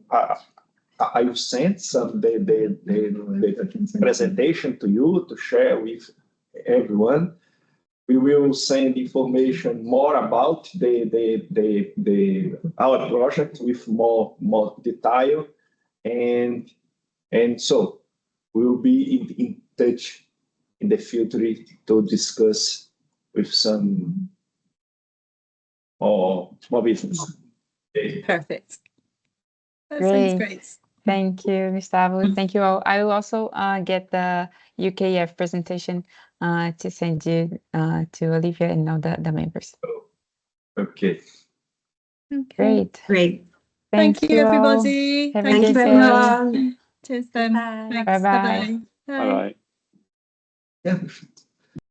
send some the presentation to you to share with everyone. We will send information more about our project with more detail, and so we will be in touch in the future to discuss with some more business. Okay. Perfect. That Great. sounds great. Thank you, Gustavo. Thank you all. I will also get the UKF presentation to send you to Olivia and all the members. Okay. Great. Great. Thank you, all. everybody. Have a Thank you good very day. much. Cheers then. Bye. Thanks. Bye-bye. Bye-bye. Bye. Bye bye. Yeah.